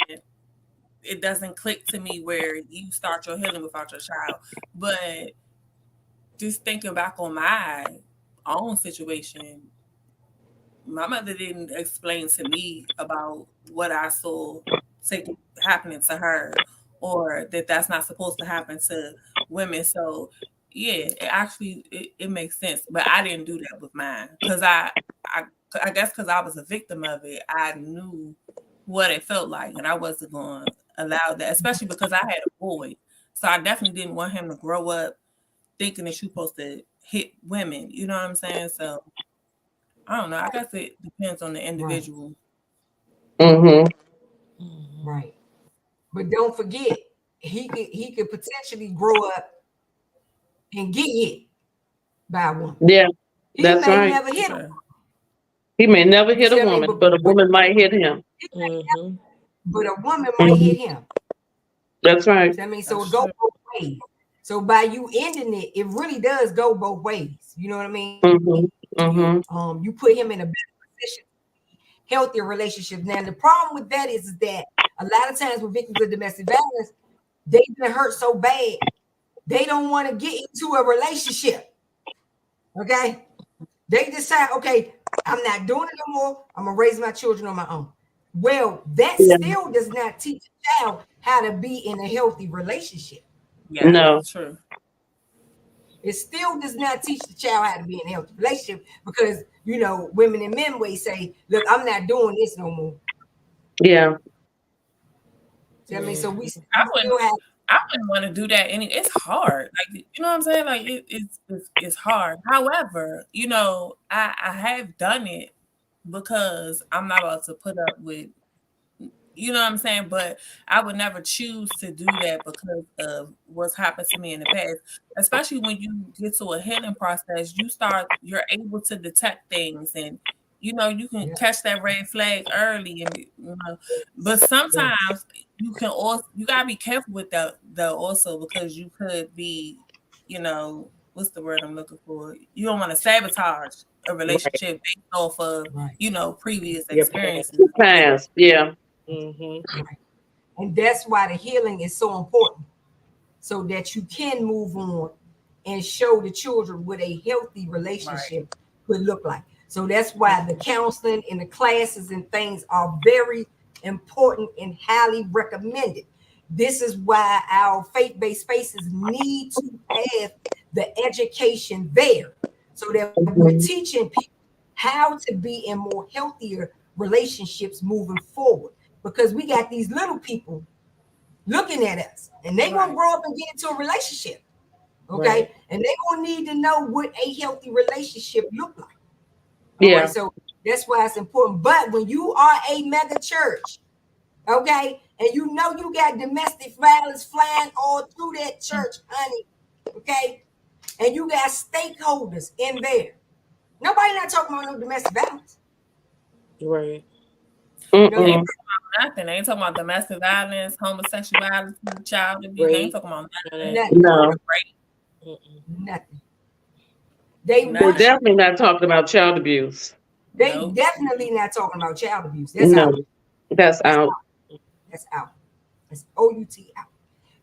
it doesn't click to me where you start your healing without your child. But just thinking back on my own situation, my mother didn't explain to me about what I saw happening to her, or that's not supposed to happen to women. So yeah, it makes sense. But I didn't do that with mine because I guess because I was a victim of it, I knew what it felt like, and I wasn't going to allow that, especially because I had a boy. So I definitely didn't want him to grow up thinking that you're supposed to hit women. You know what I'm saying? So I don't know. I guess it depends on the individual. Right. But don't forget, he could potentially grow up and get hit by a woman. Yeah, He may never hit a woman. He may never hit a woman, but a woman might hit him. But a woman might hit him. That's right. I mean, so it goes both ways. So by you ending it, it really does go both ways. You know what I mean? You put him in a better position, healthier relationship. Now the problem with that is that a lot of times with victims of domestic violence, they've been hurt so bad they don't want to get into a relationship. Okay, they decide, okay, I'm not doing it no more. I'm gonna raise my children on my own. Well, that still does not teach a child how to be in a healthy relationship. Yeah, No. true. It still does not teach the child how to be in a healthy relationship because, you know, women and men may say, look, I'm not doing this no more. Yeah. See what I mean? So we I still wouldn't. have. I wouldn't want to do that. It's hard. Like, you know what I'm saying? Like it's hard. However, you know, I have done it because I'm not about to put up with, you know what I'm saying? But I would never choose to do that because of what's happened to me in the past. Especially when you get to a healing process, you're able to detect things, and you know you can catch that red flag early, and you know. But sometimes you gotta be careful with that though also, because you could be, you know, what's the word I'm looking for? You don't want to sabotage a relationship based off of, you know, previous experiences. Past. Yeah. Right. And that's why the healing is so important, so that you can move on and show the children what a healthy relationship would look like. So that's why the counseling and the classes and things are very important and highly recommended. This is why our faith-based spaces need to have the education there, so that we're teaching people how to be in more healthier relationships moving forward. Because we got these little people looking at us, and they gonna grow up and get into a relationship, okay? And they gonna need to know what a healthy relationship look like. All right, so that's why it's important. But when you are a mega church, okay, and you know you got domestic violence flying all through that church, honey, okay, and you got stakeholders in there, nobody not talking about no domestic violence. Right. You know, They ain't talking about nothing. They ain't talking about domestic violence, homosexuality, child abuse. They ain't talking about nothing. No. Nothing. They They're definitely not talking about child abuse. They definitely not talking about child abuse. That's No. out. That's out. That's out. That's OUT out.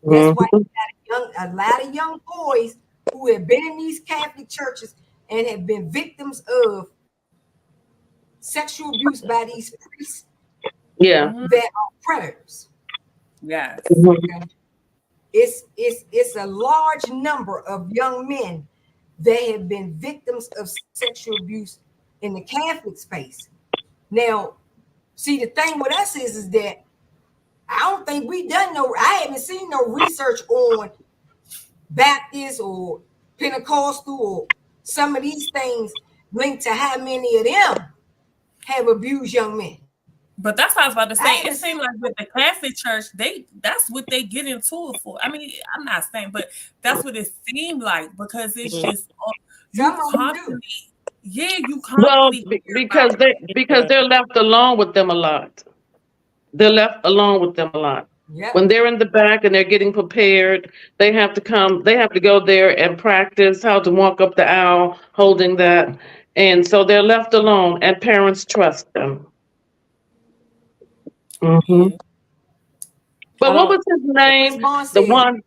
That's why you got a lot of young boys who have been in these Catholic churches and have been victims of sexual abuse by these priests. Yeah. That are predators. Yes. Okay. It's a large number of young men that have been victims of sexual abuse in the Catholic space. Now, see, the thing with us is that I don't think I haven't seen no research on Baptist or Pentecostal or some of these things linked to how many of them have abused young men. But that's what I was about to say. It seems like with the Catholic Church, that's what they get into it for. I mean, I'm not saying, but that's what it seemed like, because it's just you constantly because they're left alone with them a lot. They're left alone with them a lot. Yep. When they're in the back and they're getting prepared, they have to go there and practice how to walk up the aisle holding that. And so they're left alone, and parents trust them. Mm-hmm. But what was his name? The one.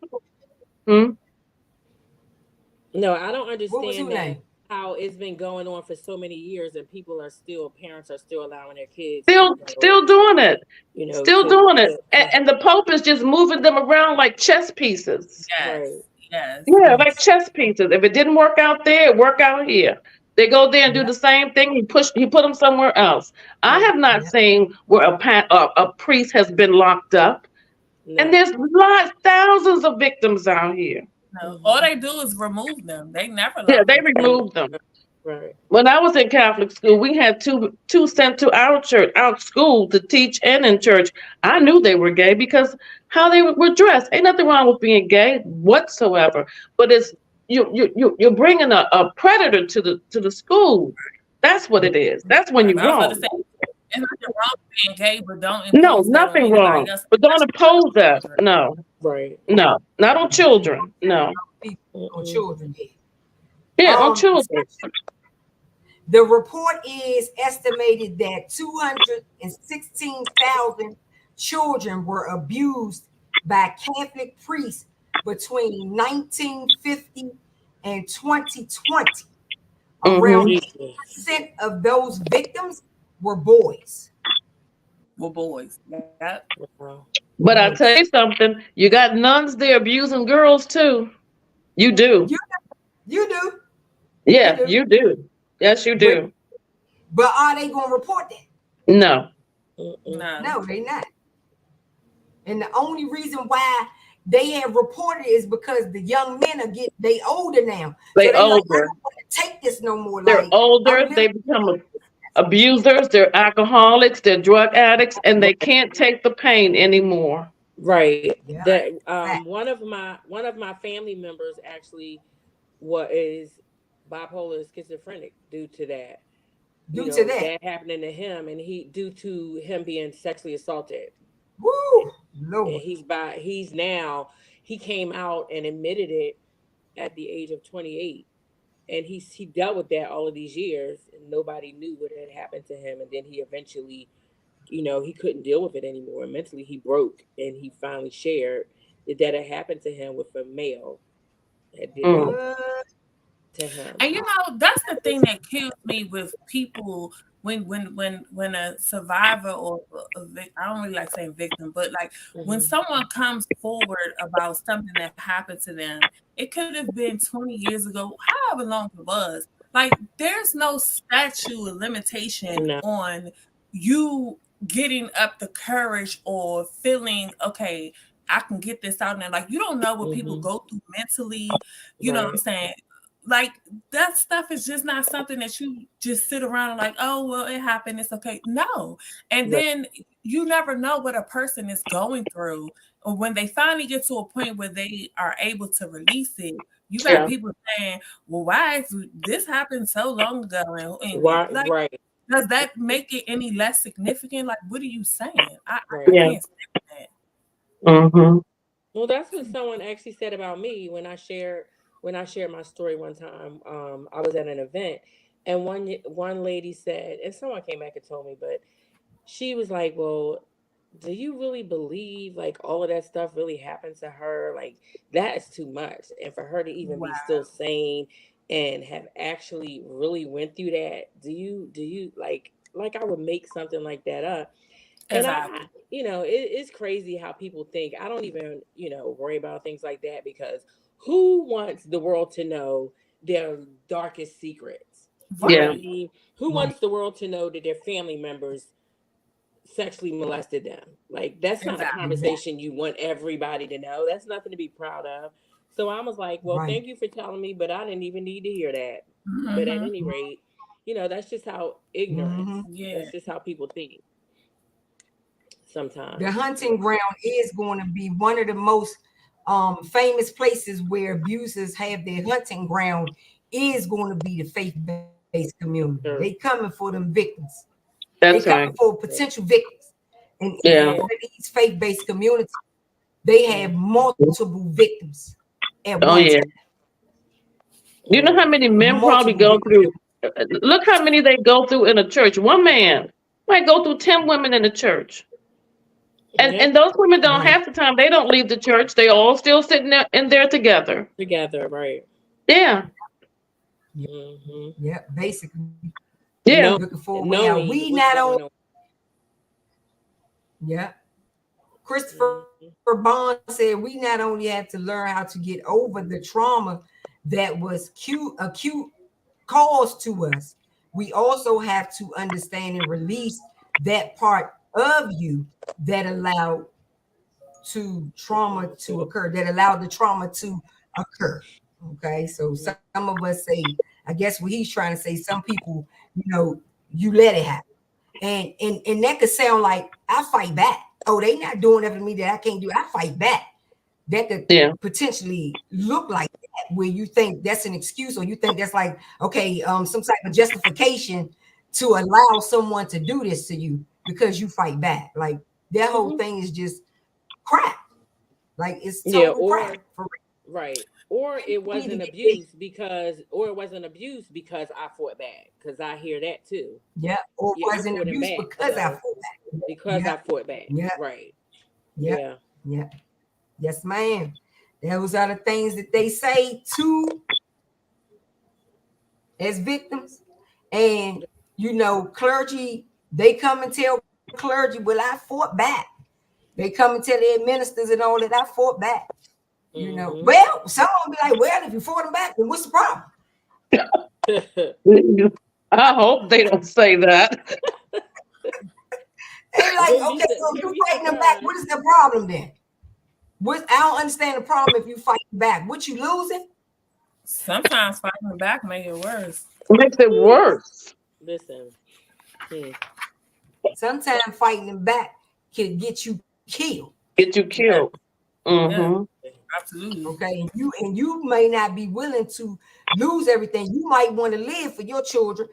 No, I don't understand that, how it's been going on for so many years and parents are still allowing their kids still doing it. You know, still doing it. And the Pope is just moving them around like chess pieces. Yes. Yeah, like chess pieces. If it didn't work out there, it work out here. They go there and do the same thing. He put them somewhere else. I have not seen where a priest has been locked up. No. And there's thousands of victims out here. No, all they do is remove them. They never. They remove them. Right. When I was in Catholic school, we had two sent to our school to teach and in church. I knew they were gay because how they were dressed. Ain't nothing wrong with being gay whatsoever. But it's you're bringing a predator to the school. That's what it is. That's when you're wrong. There's nothing wrong with being gay, but don't impose nothing wrong. But don't oppose that. No. Right. No, not on children. No. On children. Yeah, on children. The report is estimated that 216,000 children were abused by Catholic priests between 1950 and 2020. Around 80% of those victims were boys. Well, boys. Yep. Wow. But I tell you something, you got nuns there abusing girls too. You do. You do. You Yeah, do. you do. Yes, you But do. are they gonna report that? No. Mm-mm. No. No, they not. And the only reason why they have reported is because the young men they older now. They So they like, I older. don't want to take this no more. They're Like I'm older. living. They become abusers. They're alcoholics. They're drug addicts, and they can't take the pain anymore. Right. Yeah. That Fact. one of my family members actually is bipolar and schizophrenic due to that. You Due to know, that. that happening to him, and he due to him being sexually assaulted. Woo, And Lord. he's now, he came out and admitted it at the age of 28. And he dealt with that all of these years, and nobody knew what had happened to him. And then he eventually, he couldn't deal with it anymore. And mentally, he broke, and he finally shared that had happened to him with a male that did that Mm. What? to him. And that's the thing that kills me with people when a survivor or I don't really like saying victim, but like when someone comes forward about something that happened to them, it could have been 20 years ago, however long it was. Like there's no statute of limitation No. on you getting up the courage or feeling okay. I can get this out now. Like you don't know what people go through mentally. You know what I'm saying? Like that stuff is just not something that you just sit around and like, oh well, it happened, it's okay. No. And then you never know what a person is going through, or when they finally get to a point where they are able to release it, you got Yeah. people saying, well, why is this happened so long ago? And like, Right. does that make it any less significant? Like, what are you saying? I Yeah. can't say that. Mm-hmm. Well, that's what someone actually said about me when I shared my story one time. I was at an event, and one lady said, and someone came back and told me, but she was like, "Well, do you really believe like all of that stuff really happened to her? Like that is too much, and for her to even Wow. be still sane and have actually really went through that, do you like I would make something like that up?" And Exactly. it's crazy how people think. I don't even, worry about things like that because who wants the world to know their darkest secrets? You know what Yeah. I mean? Who wants the world to know that their family members sexually molested them? Like, that's not a Exactly. conversation you want everybody to know. That's nothing to be proud of. So I was like, well, Right. thank you for telling me, but I didn't even need to hear that. But at Mm-hmm. any rate, that's just how ignorance, Yeah. that's just how people think sometimes. The hunting ground is going to be one of the most famous places where abusers have their hunting ground is going to be the faith-based community. Sure. They coming for them victims. That's They coming right. for potential victims. And in Yeah. one of these faith-based communities, they have multiple victims at Oh one yeah. time. You know how many men probably Multiple go victims. through? Look how many they go through in a church. One man might go through 10 women in a church. Yeah, And those women don't Right. half the time they don't leave the church. They all still sitting there in there together. together, right? Yeah. Mm-hmm. Yeah, basically. Yeah. No, Looking for a way out. knowing We what's not going on. on. Yeah. Christopher Bond said we not only have to learn how to get over the trauma that was acute caused to us, we also have to understand and release that part of you that allowed trauma to occur, that allowed the trauma to occur. Okay, so some of us say, I guess what he's trying to say, some people, you let it happen. And that could sound like I fight back. Oh, they not doing that for me that I can't do. I fight back. That could potentially look like that, where you think that's an excuse, or you think that's like, okay, some type of justification to allow someone to do this to you because you fight back. Like that whole thing is just crap. Like it's total crap. Right. Or it wasn't abuse because I fought back. Because I hear that too. Yeah. Or I wasn't fought him abuse back, because I so fought back. because I fought back. Yeah. Right. Yeah. Yeah. Yes, ma'am. Those are the things that they say to as victims. And clergy, they come and tell clergy, well, I fought back. They come and tell their ministers and all that, I fought back. You know, well, some will be like, well, if you fought them back, then what's the problem? I hope they don't say that. They like, okay, so if you fighting them back, what is the problem then? I don't understand the problem if you fight back. What you losing? Sometimes fighting back make it worse. It makes it worse. Listen. Sometimes fighting them back can get you killed. Get you killed. Yeah, absolutely. Okay, and you may not be willing to lose everything. You might want to live for your children,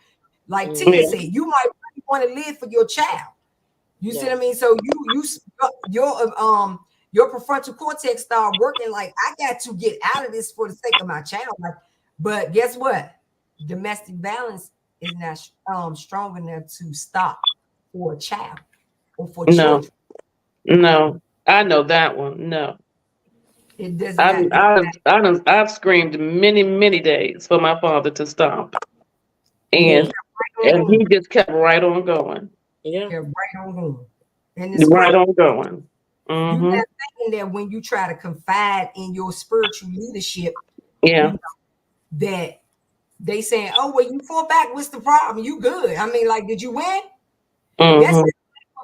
like Tia said. You might really want to live for your child. You see what I mean? So your prefrontal cortex start working like, I got to get out of this for the sake of my child. Like, but guess what? Domestic violence is not strong enough to stop for a child or for children. No, I know that one. No, it doesn't. I've screamed many days for my father to stop, and he just kept right on going. Yeah, right on going. And it's right on going. You're not thinking that when you try to confide in your spiritual leadership, that they saying, "Oh, well, you fought back. What's the problem? You good?" I mean, like, did you win? That's what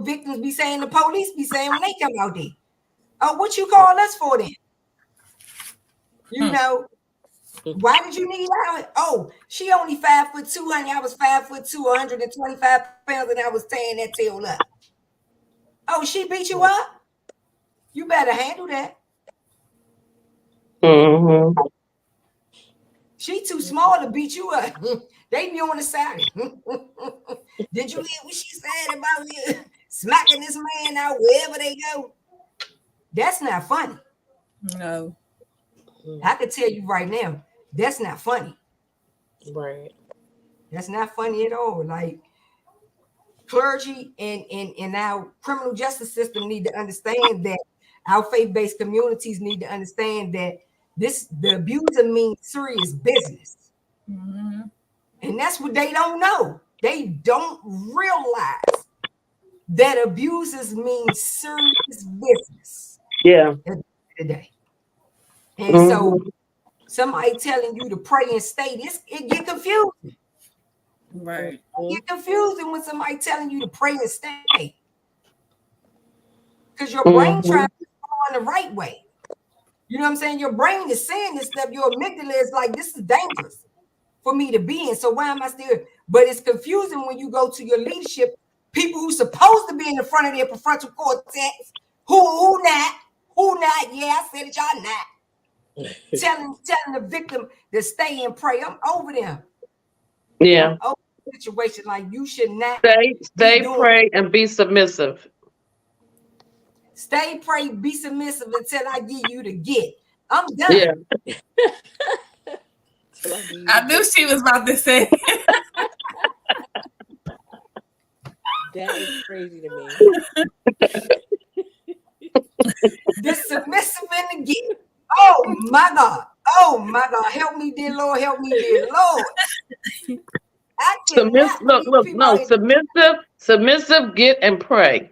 victims be saying. The police be saying when they come out there. Oh, what you call us for then? You know, why did you need out? Oh, she only 5'2", honey. I was 5'2", 125 pounds, and I was tearing that tail up. Oh, she beat you up? You better handle that. She too small to beat you up. They be on the side. Did you hear what she said about you smacking this man out wherever they go? That's not funny. No. I can tell you right now, that's not funny. Right. That's not funny at all. Like, clergy and our criminal justice system need to understand that. Our faith-based communities need to understand that the abuser means serious business. And that's what they don't know. They don't realize that abusers mean serious business. Yeah. Today. And so somebody telling you to pray and stay, it get confusing. Right. It get confusing when somebody telling you to pray and stay. Because your brain trying to go in the right way. You know what I'm saying? Your brain is saying this stuff. Your amygdala is like, this is dangerous for me to be in. So why am I still? But it's confusing when you go to your leadership, people who supposed to be in the front of their prefrontal cortex, who not? Yeah, I said it, y'all not. telling the victim to stay and pray. I'm over them. Yeah. I'm over the situation. Like, you should not stay, pray, and be submissive. Stay, pray, be submissive until I give you the get. I'm done. Yeah. I knew she was about to say. That is crazy to me. The submissive and the get. Oh my God. Oh my God. Help me, dear Lord. Help me, dear Lord. Submissive, get and pray.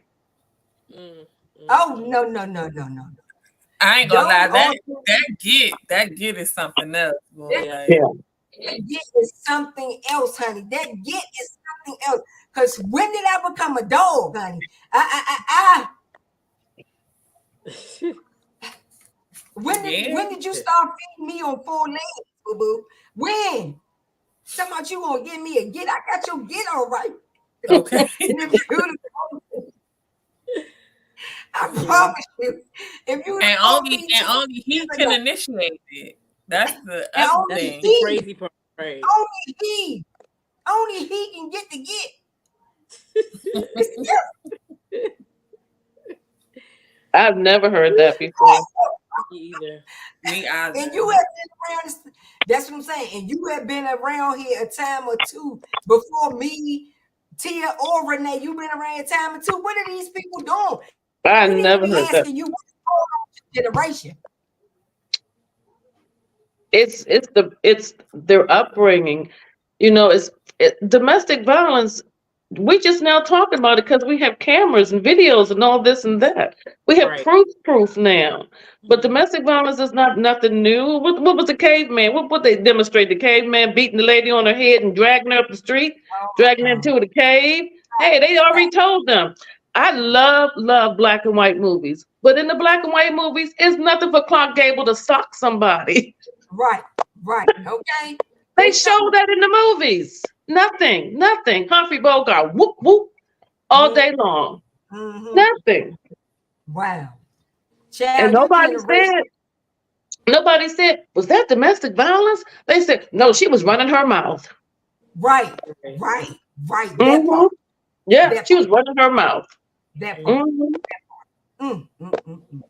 Oh, no. I ain't gonna lie. That get is something else. Boy. That get is something else, honey. That get is something else. Because when did I become a dog, honey? When did you start feeding me on 4 legs, boo-boo? When? Talking about you gonna give me a get? I got your get all right. Okay. I promise you. If you only he can initiate it. That's the other thing. Crazy part. Right. Only he can get the get. I've never heard that before. Me either. And you have been around. That's what I'm saying. And you have been around here a time or two before me, Tia, or Renee. You've been around a time or two. What are these people doing? I never heard that. You what's going on with your generation? It's their upbringing. You know, domestic violence we just now talking about it because we have cameras and videos and all this and that. We have Right. proof now. But domestic violence is not nothing new. What was the caveman? What they demonstrate? The caveman beating the lady on her head and dragging her up the street, dragging her into the cave. Hey, they already told them. I love black and white movies. But in the black and white movies, it's nothing for Clark Gable to sock somebody. Right. Okay. They show that in the movies. Nothing. Humphrey Bogart, whoop, whoop, all day long. Nothing. Wow. And nobody said, was that domestic violence? They said, no, she was running her mouth. Right. That part. Yeah, she was running her mouth. That part.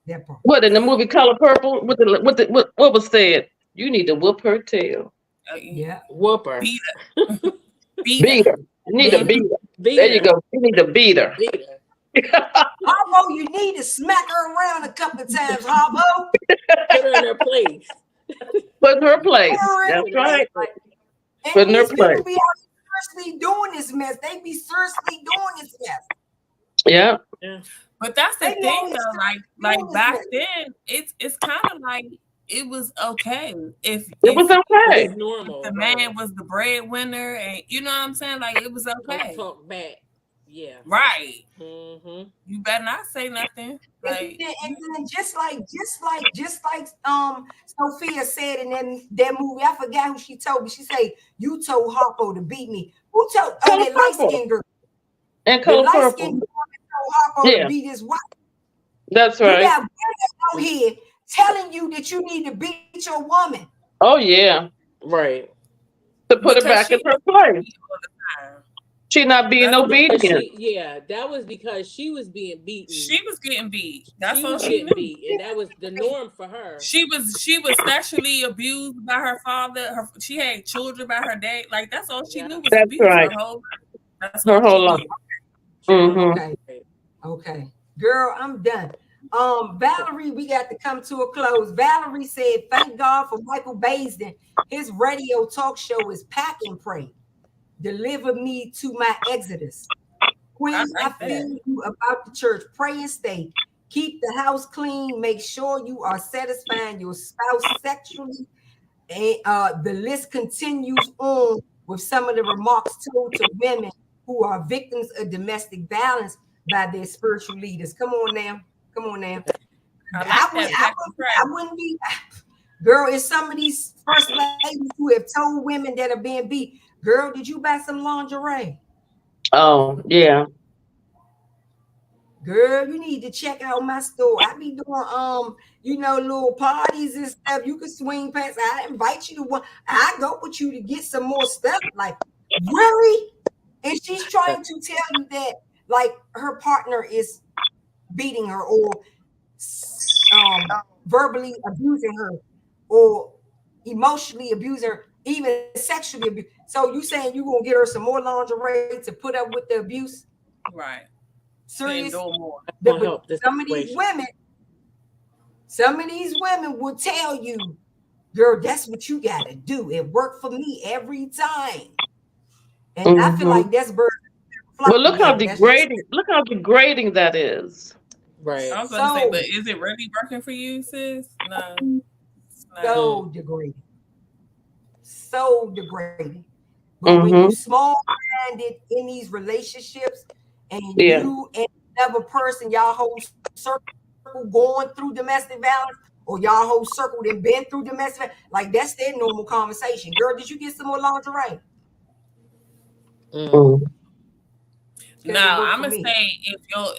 That part. What in the movie Color Purple? What was said? You need to whoop her tail. Yeah. Whooper. Beat her. You need to beat her. There you go. You need to beat her. Harbo, you need to smack her around a couple of times, Harbo. Put her in her place. Put her place. That's right. Put in her place. Be seriously doing this mess. They be seriously doing this mess. Yeah. But that's the thing though, like back then, it's kind of like it was okay if it was okay. It was normal. The man was the breadwinner, and you know what I'm saying. Like it was okay. Don't talk back. Yeah. Right. Mm-hmm. You better not say nothing. Like, and then just like Sophia said in that movie, I forgot who she told me. She said, "You told Harpo to beat me." Who told? Oh, that light skinned girl. And Color Purple. Light skinned girl told Harpo to beat his wife. That's right. You got women out here telling you that you need to beat your woman. Oh yeah. Right. To put her back in her place. She not being obedient. That was because she was being beaten. She was getting beat. That's all she was getting beat, and that was the norm for her. She was sexually abused by her father. She had children by her dad. Like that's all she knew was abuse. Right. Her whole life. Okay. Girl, I'm done. Valerie, we got to come to a close. Valerie said, "Thank God for Michael Baisden. His radio talk show is pack and pray. Deliver me to my exodus. Queen, I feel you about the church. Pray and stay. Keep the house clean. Make sure you are satisfying your spouse sexually." And the list continues on with some of the remarks told to women who are victims of domestic violence by their spiritual leaders. Come on now. I wouldn't be. Girl, it's some of these first ladies who have told women that are being beat, "Girl, did you buy some lingerie?" Oh, yeah. "Girl, you need to check out my store. I be doing little parties and stuff. You can swing past. I invite you to one. I go with you to get some more stuff." Like, really? And she's trying to tell you that like her partner is beating her or verbally abusing her or emotionally abusing her, even sexually abuse. So you saying you gonna get her some more lingerie to put up with the abuse? Right. Serious? More. Some of these women will tell you, "Girl, that's what you gotta do. It worked for me every time." And I feel like that's bird. Well, look how degrading that is. Right. I was going to say, but is it really working for you, sis? No. So degrading. But when you're small-minded in these relationships and you and another person, y'all whole circle going through domestic violence, or y'all whole circle that been through domestic violence, like that's their normal conversation. "Girl, did you get some more lingerie?" No, I'm gonna say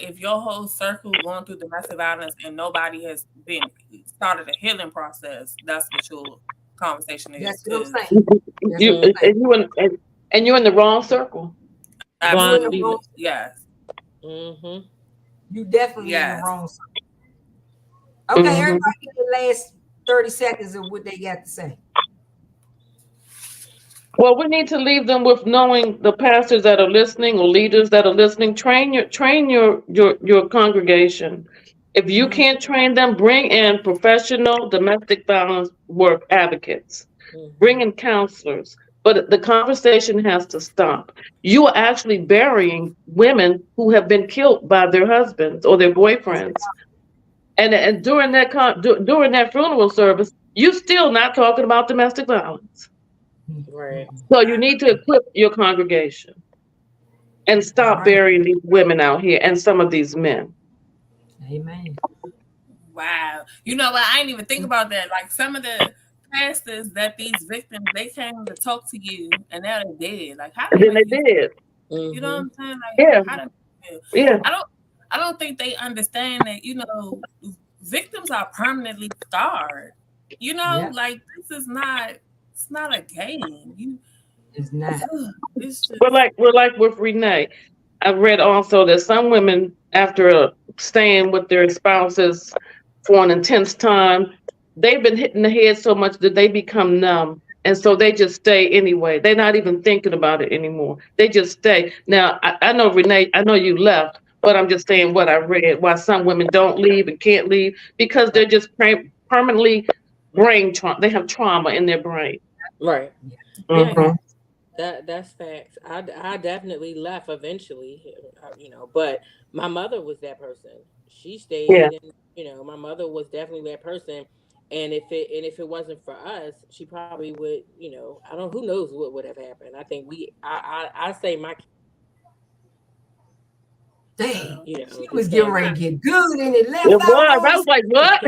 if your whole circle going through domestic violence and nobody has been started a healing process, that's what your conversation is. That's what I'm saying. And you're in the wrong circle. Absolutely. Yes. Mm-hmm. You definitely in the wrong circle. Okay, everybody get the last 30 seconds of what they got to say. Well, we need to leave them with knowing the pastors that are listening or leaders that are listening. Train your congregation. If you can't train them, bring in professional domestic violence work advocates. Bring in counselors. But the conversation has to stop. You are actually burying women who have been killed by their husbands or their boyfriends. And during during that funeral service, you still not talking about domestic violence. Right. So you need to equip your congregation and stop Right. burying these women out here and some of these men. Amen. Wow. You know what? I didn't even think about that. Like some of the pastors that these victims, they came to talk to you and now they're dead. Like how And they then they make you did. you know what I'm saying? Like Yeah, how do you feel? yeah. I don't think they understand that, victims are permanently scarred. Yeah. Like it's not a game. It's not. It's just We're like with Renee. I've read also that some women, after staying with their spouses for an intense time, they've been hitting the head so much that they become numb. And so they just stay anyway. They're not even thinking about it anymore. They just stay. Now, I know, Renee, I know you left, but I'm just saying what I read, why some women don't leave and can't leave, because they're just permanently brain trauma. They have trauma in their brain. Right. Yeah. Mhm. That's facts. I definitely left eventually, but my mother was that person. She Yeah. stayed, and my mother was definitely that person. And if it wasn't for us, she probably would. I don't. Who knows what would have happened? I think I say my. Dang. She The was getting same. ready to get good and it left It out was. on I us. was like, what?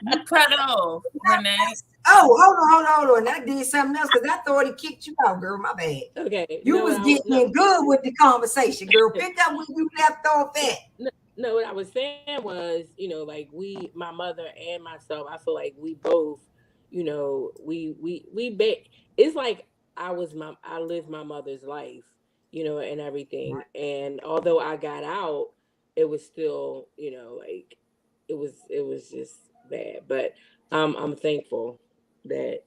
you cut off, Renee. Oh, hold on. I did something else because I thought it kicked you out, girl. My bad. Okay. You No, was no, getting in good with the conversation, girl. Pick up where you left off at. no, what I was saying was, like my mother and myself, I feel like we both, it's like I lived my mother's life, and everything. And although I got out, it was still, like it was just bad. But I'm thankful that,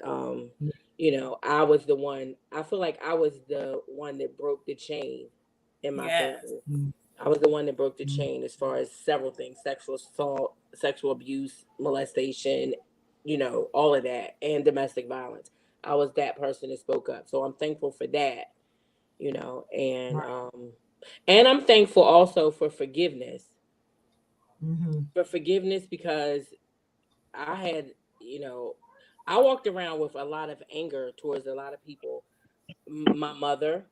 I was the one. I feel like I was the one that broke the chain in my Yes. family. I was the one that broke the chain as far as several things: sexual assault, sexual abuse, molestation, all of that, and domestic violence. I was that person that spoke up. So I'm thankful for that, and and I'm thankful also for forgiveness. For forgiveness because I had, I walked around with a lot of anger towards a lot of people. My mother,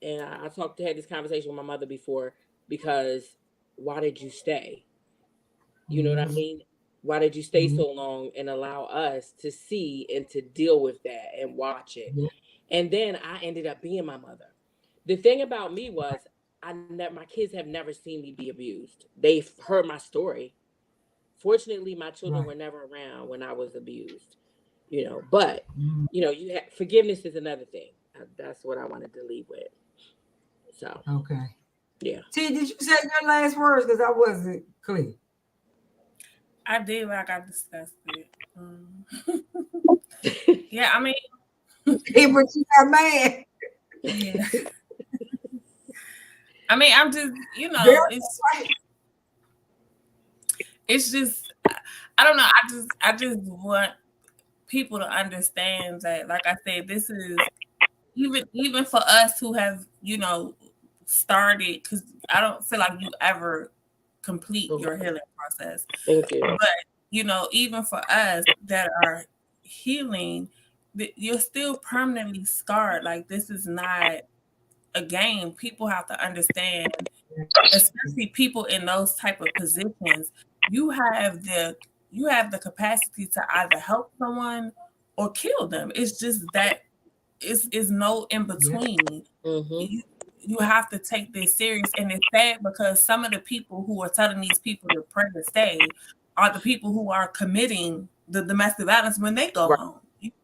and I had this conversation with my mother before, because why did you stay? You know what I mean? Why did you stay so long and allow us to see and to deal with that and watch it? And then I ended up being my mother. The thing about me was my kids have never seen me be abused. They've heard my story. Fortunately, my children were never around when I was abused. But forgiveness is another thing. That's what I wanted to leave with. So Okay. yeah. T, did you say your last words? Because I wasn't clear. I did, but I got disgusted. Yeah, I mean, Hey, but you got mad. yeah. I mean, I'm just, Girl, it's just, I don't know. I just want people to understand that, like I said, this is even for us who have, started, because I don't feel like you ever complete your healing process. Thank you. But, even for us that are healing, you're still permanently scarred. Like, this is not a game. People have to understand, especially people in those type of positions, you have the capacity to either help someone or kill them. It's just that it's no in between. You have to take this serious, and it's sad because some of the people who are telling these people to pray to stay are the people who are committing the domestic violence when they go home.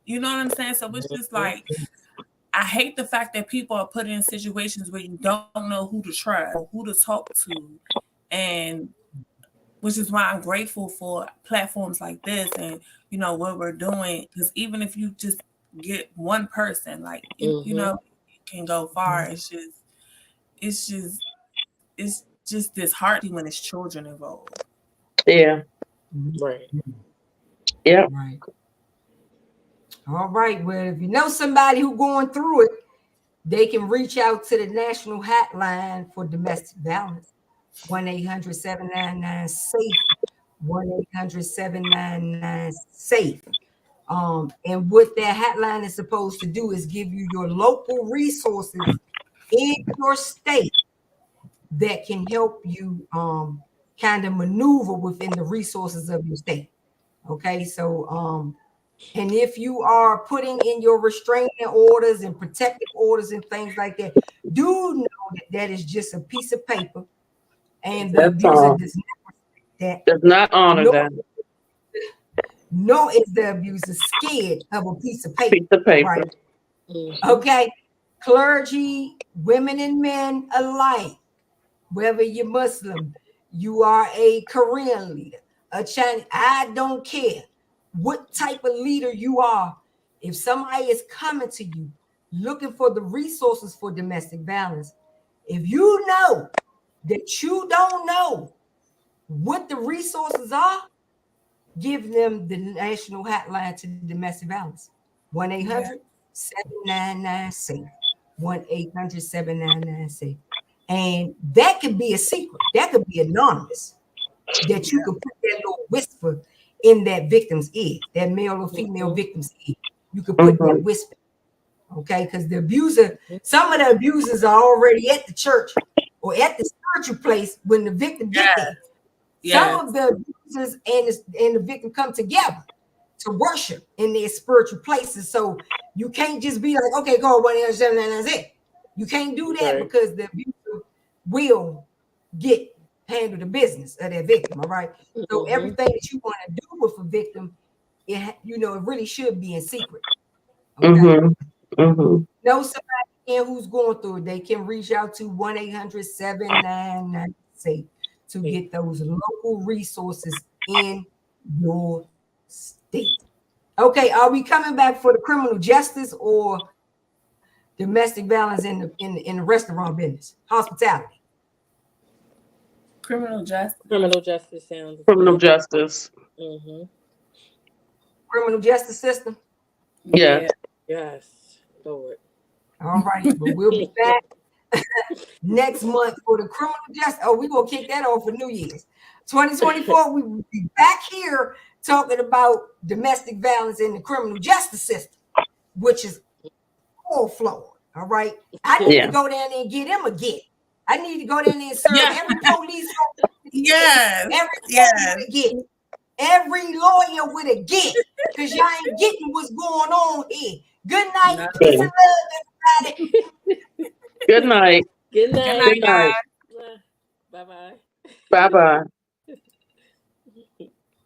You know what I'm saying? So it's just like, I hate the fact that people are put in situations where you don't know who to trust or who to talk to, and which is why I'm grateful for platforms like this and what we're doing, because even if you just get one person, like it can go far. It's just disheartening when it's children involved. Yeah. Right. Yeah. Right. All right. Well, if you know somebody who's going through it, they can reach out to the National Hotline for Domestic Violence, 1-800-799-SAFE, 1-800-799-SAFE. And what that hotline is supposed to do is give you your local resources in your state that can help you kind of maneuver within the resources of your state. Okay, so and if you are putting in your restraining orders and protective orders and things like that, do know that that is just a piece of paper, and the abuser does not honor that. Nor is the abuser scared of a piece of paper. Piece of paper. Right? Okay, clergy, women and men alike, whether you're Muslim, you are a Korean leader, a Chinese, I don't care what type of leader you are. If somebody is coming to you looking for the resources for domestic violence, if you know that you don't know what the resources are, give them the national hotline to domestic violence, 1-800-799-SAFE, 1-800-799-SAFE. And that could be a secret. That could be anonymous. That you could put that little whisper in that victim's ear, that male or female victim's ear. You could put that whisper. Okay, because the abuser, some of the abusers are already at the church or at the spiritual place when the victim gets there. Some of the abusers and the victim come together to worship in their spiritual places. So you can't just be like, okay, go 1-800-799, that's it. You can't do that because the abuser will handle the business of that victim. All right. So everything that you want to do with a victim, it really should be in secret. Okay. Know somebody who's going through it, they can reach out to 1-800-799-SAFE to get those local resources in your state. Okay, are we coming back for the criminal justice or domestic violence in the restaurant business, hospitality? Criminal justice. Criminal justice sounds. Criminal justice. Criminal justice system. Yeah. Yes, Lord. All right, but we'll be back next month for the criminal justice. Oh, we're gonna kick that off for New Year's 2024. We will be back here talking about domestic violence in the criminal justice system, which is all flawed. All right, I need to go down there and get him a get. I need to go down there and serve every police officer, every lawyer with a get, because y'all ain't getting what's going on here. Good night. Peace and love, everybody. Good night. Good night. Good night. Bye-bye. Bye-bye.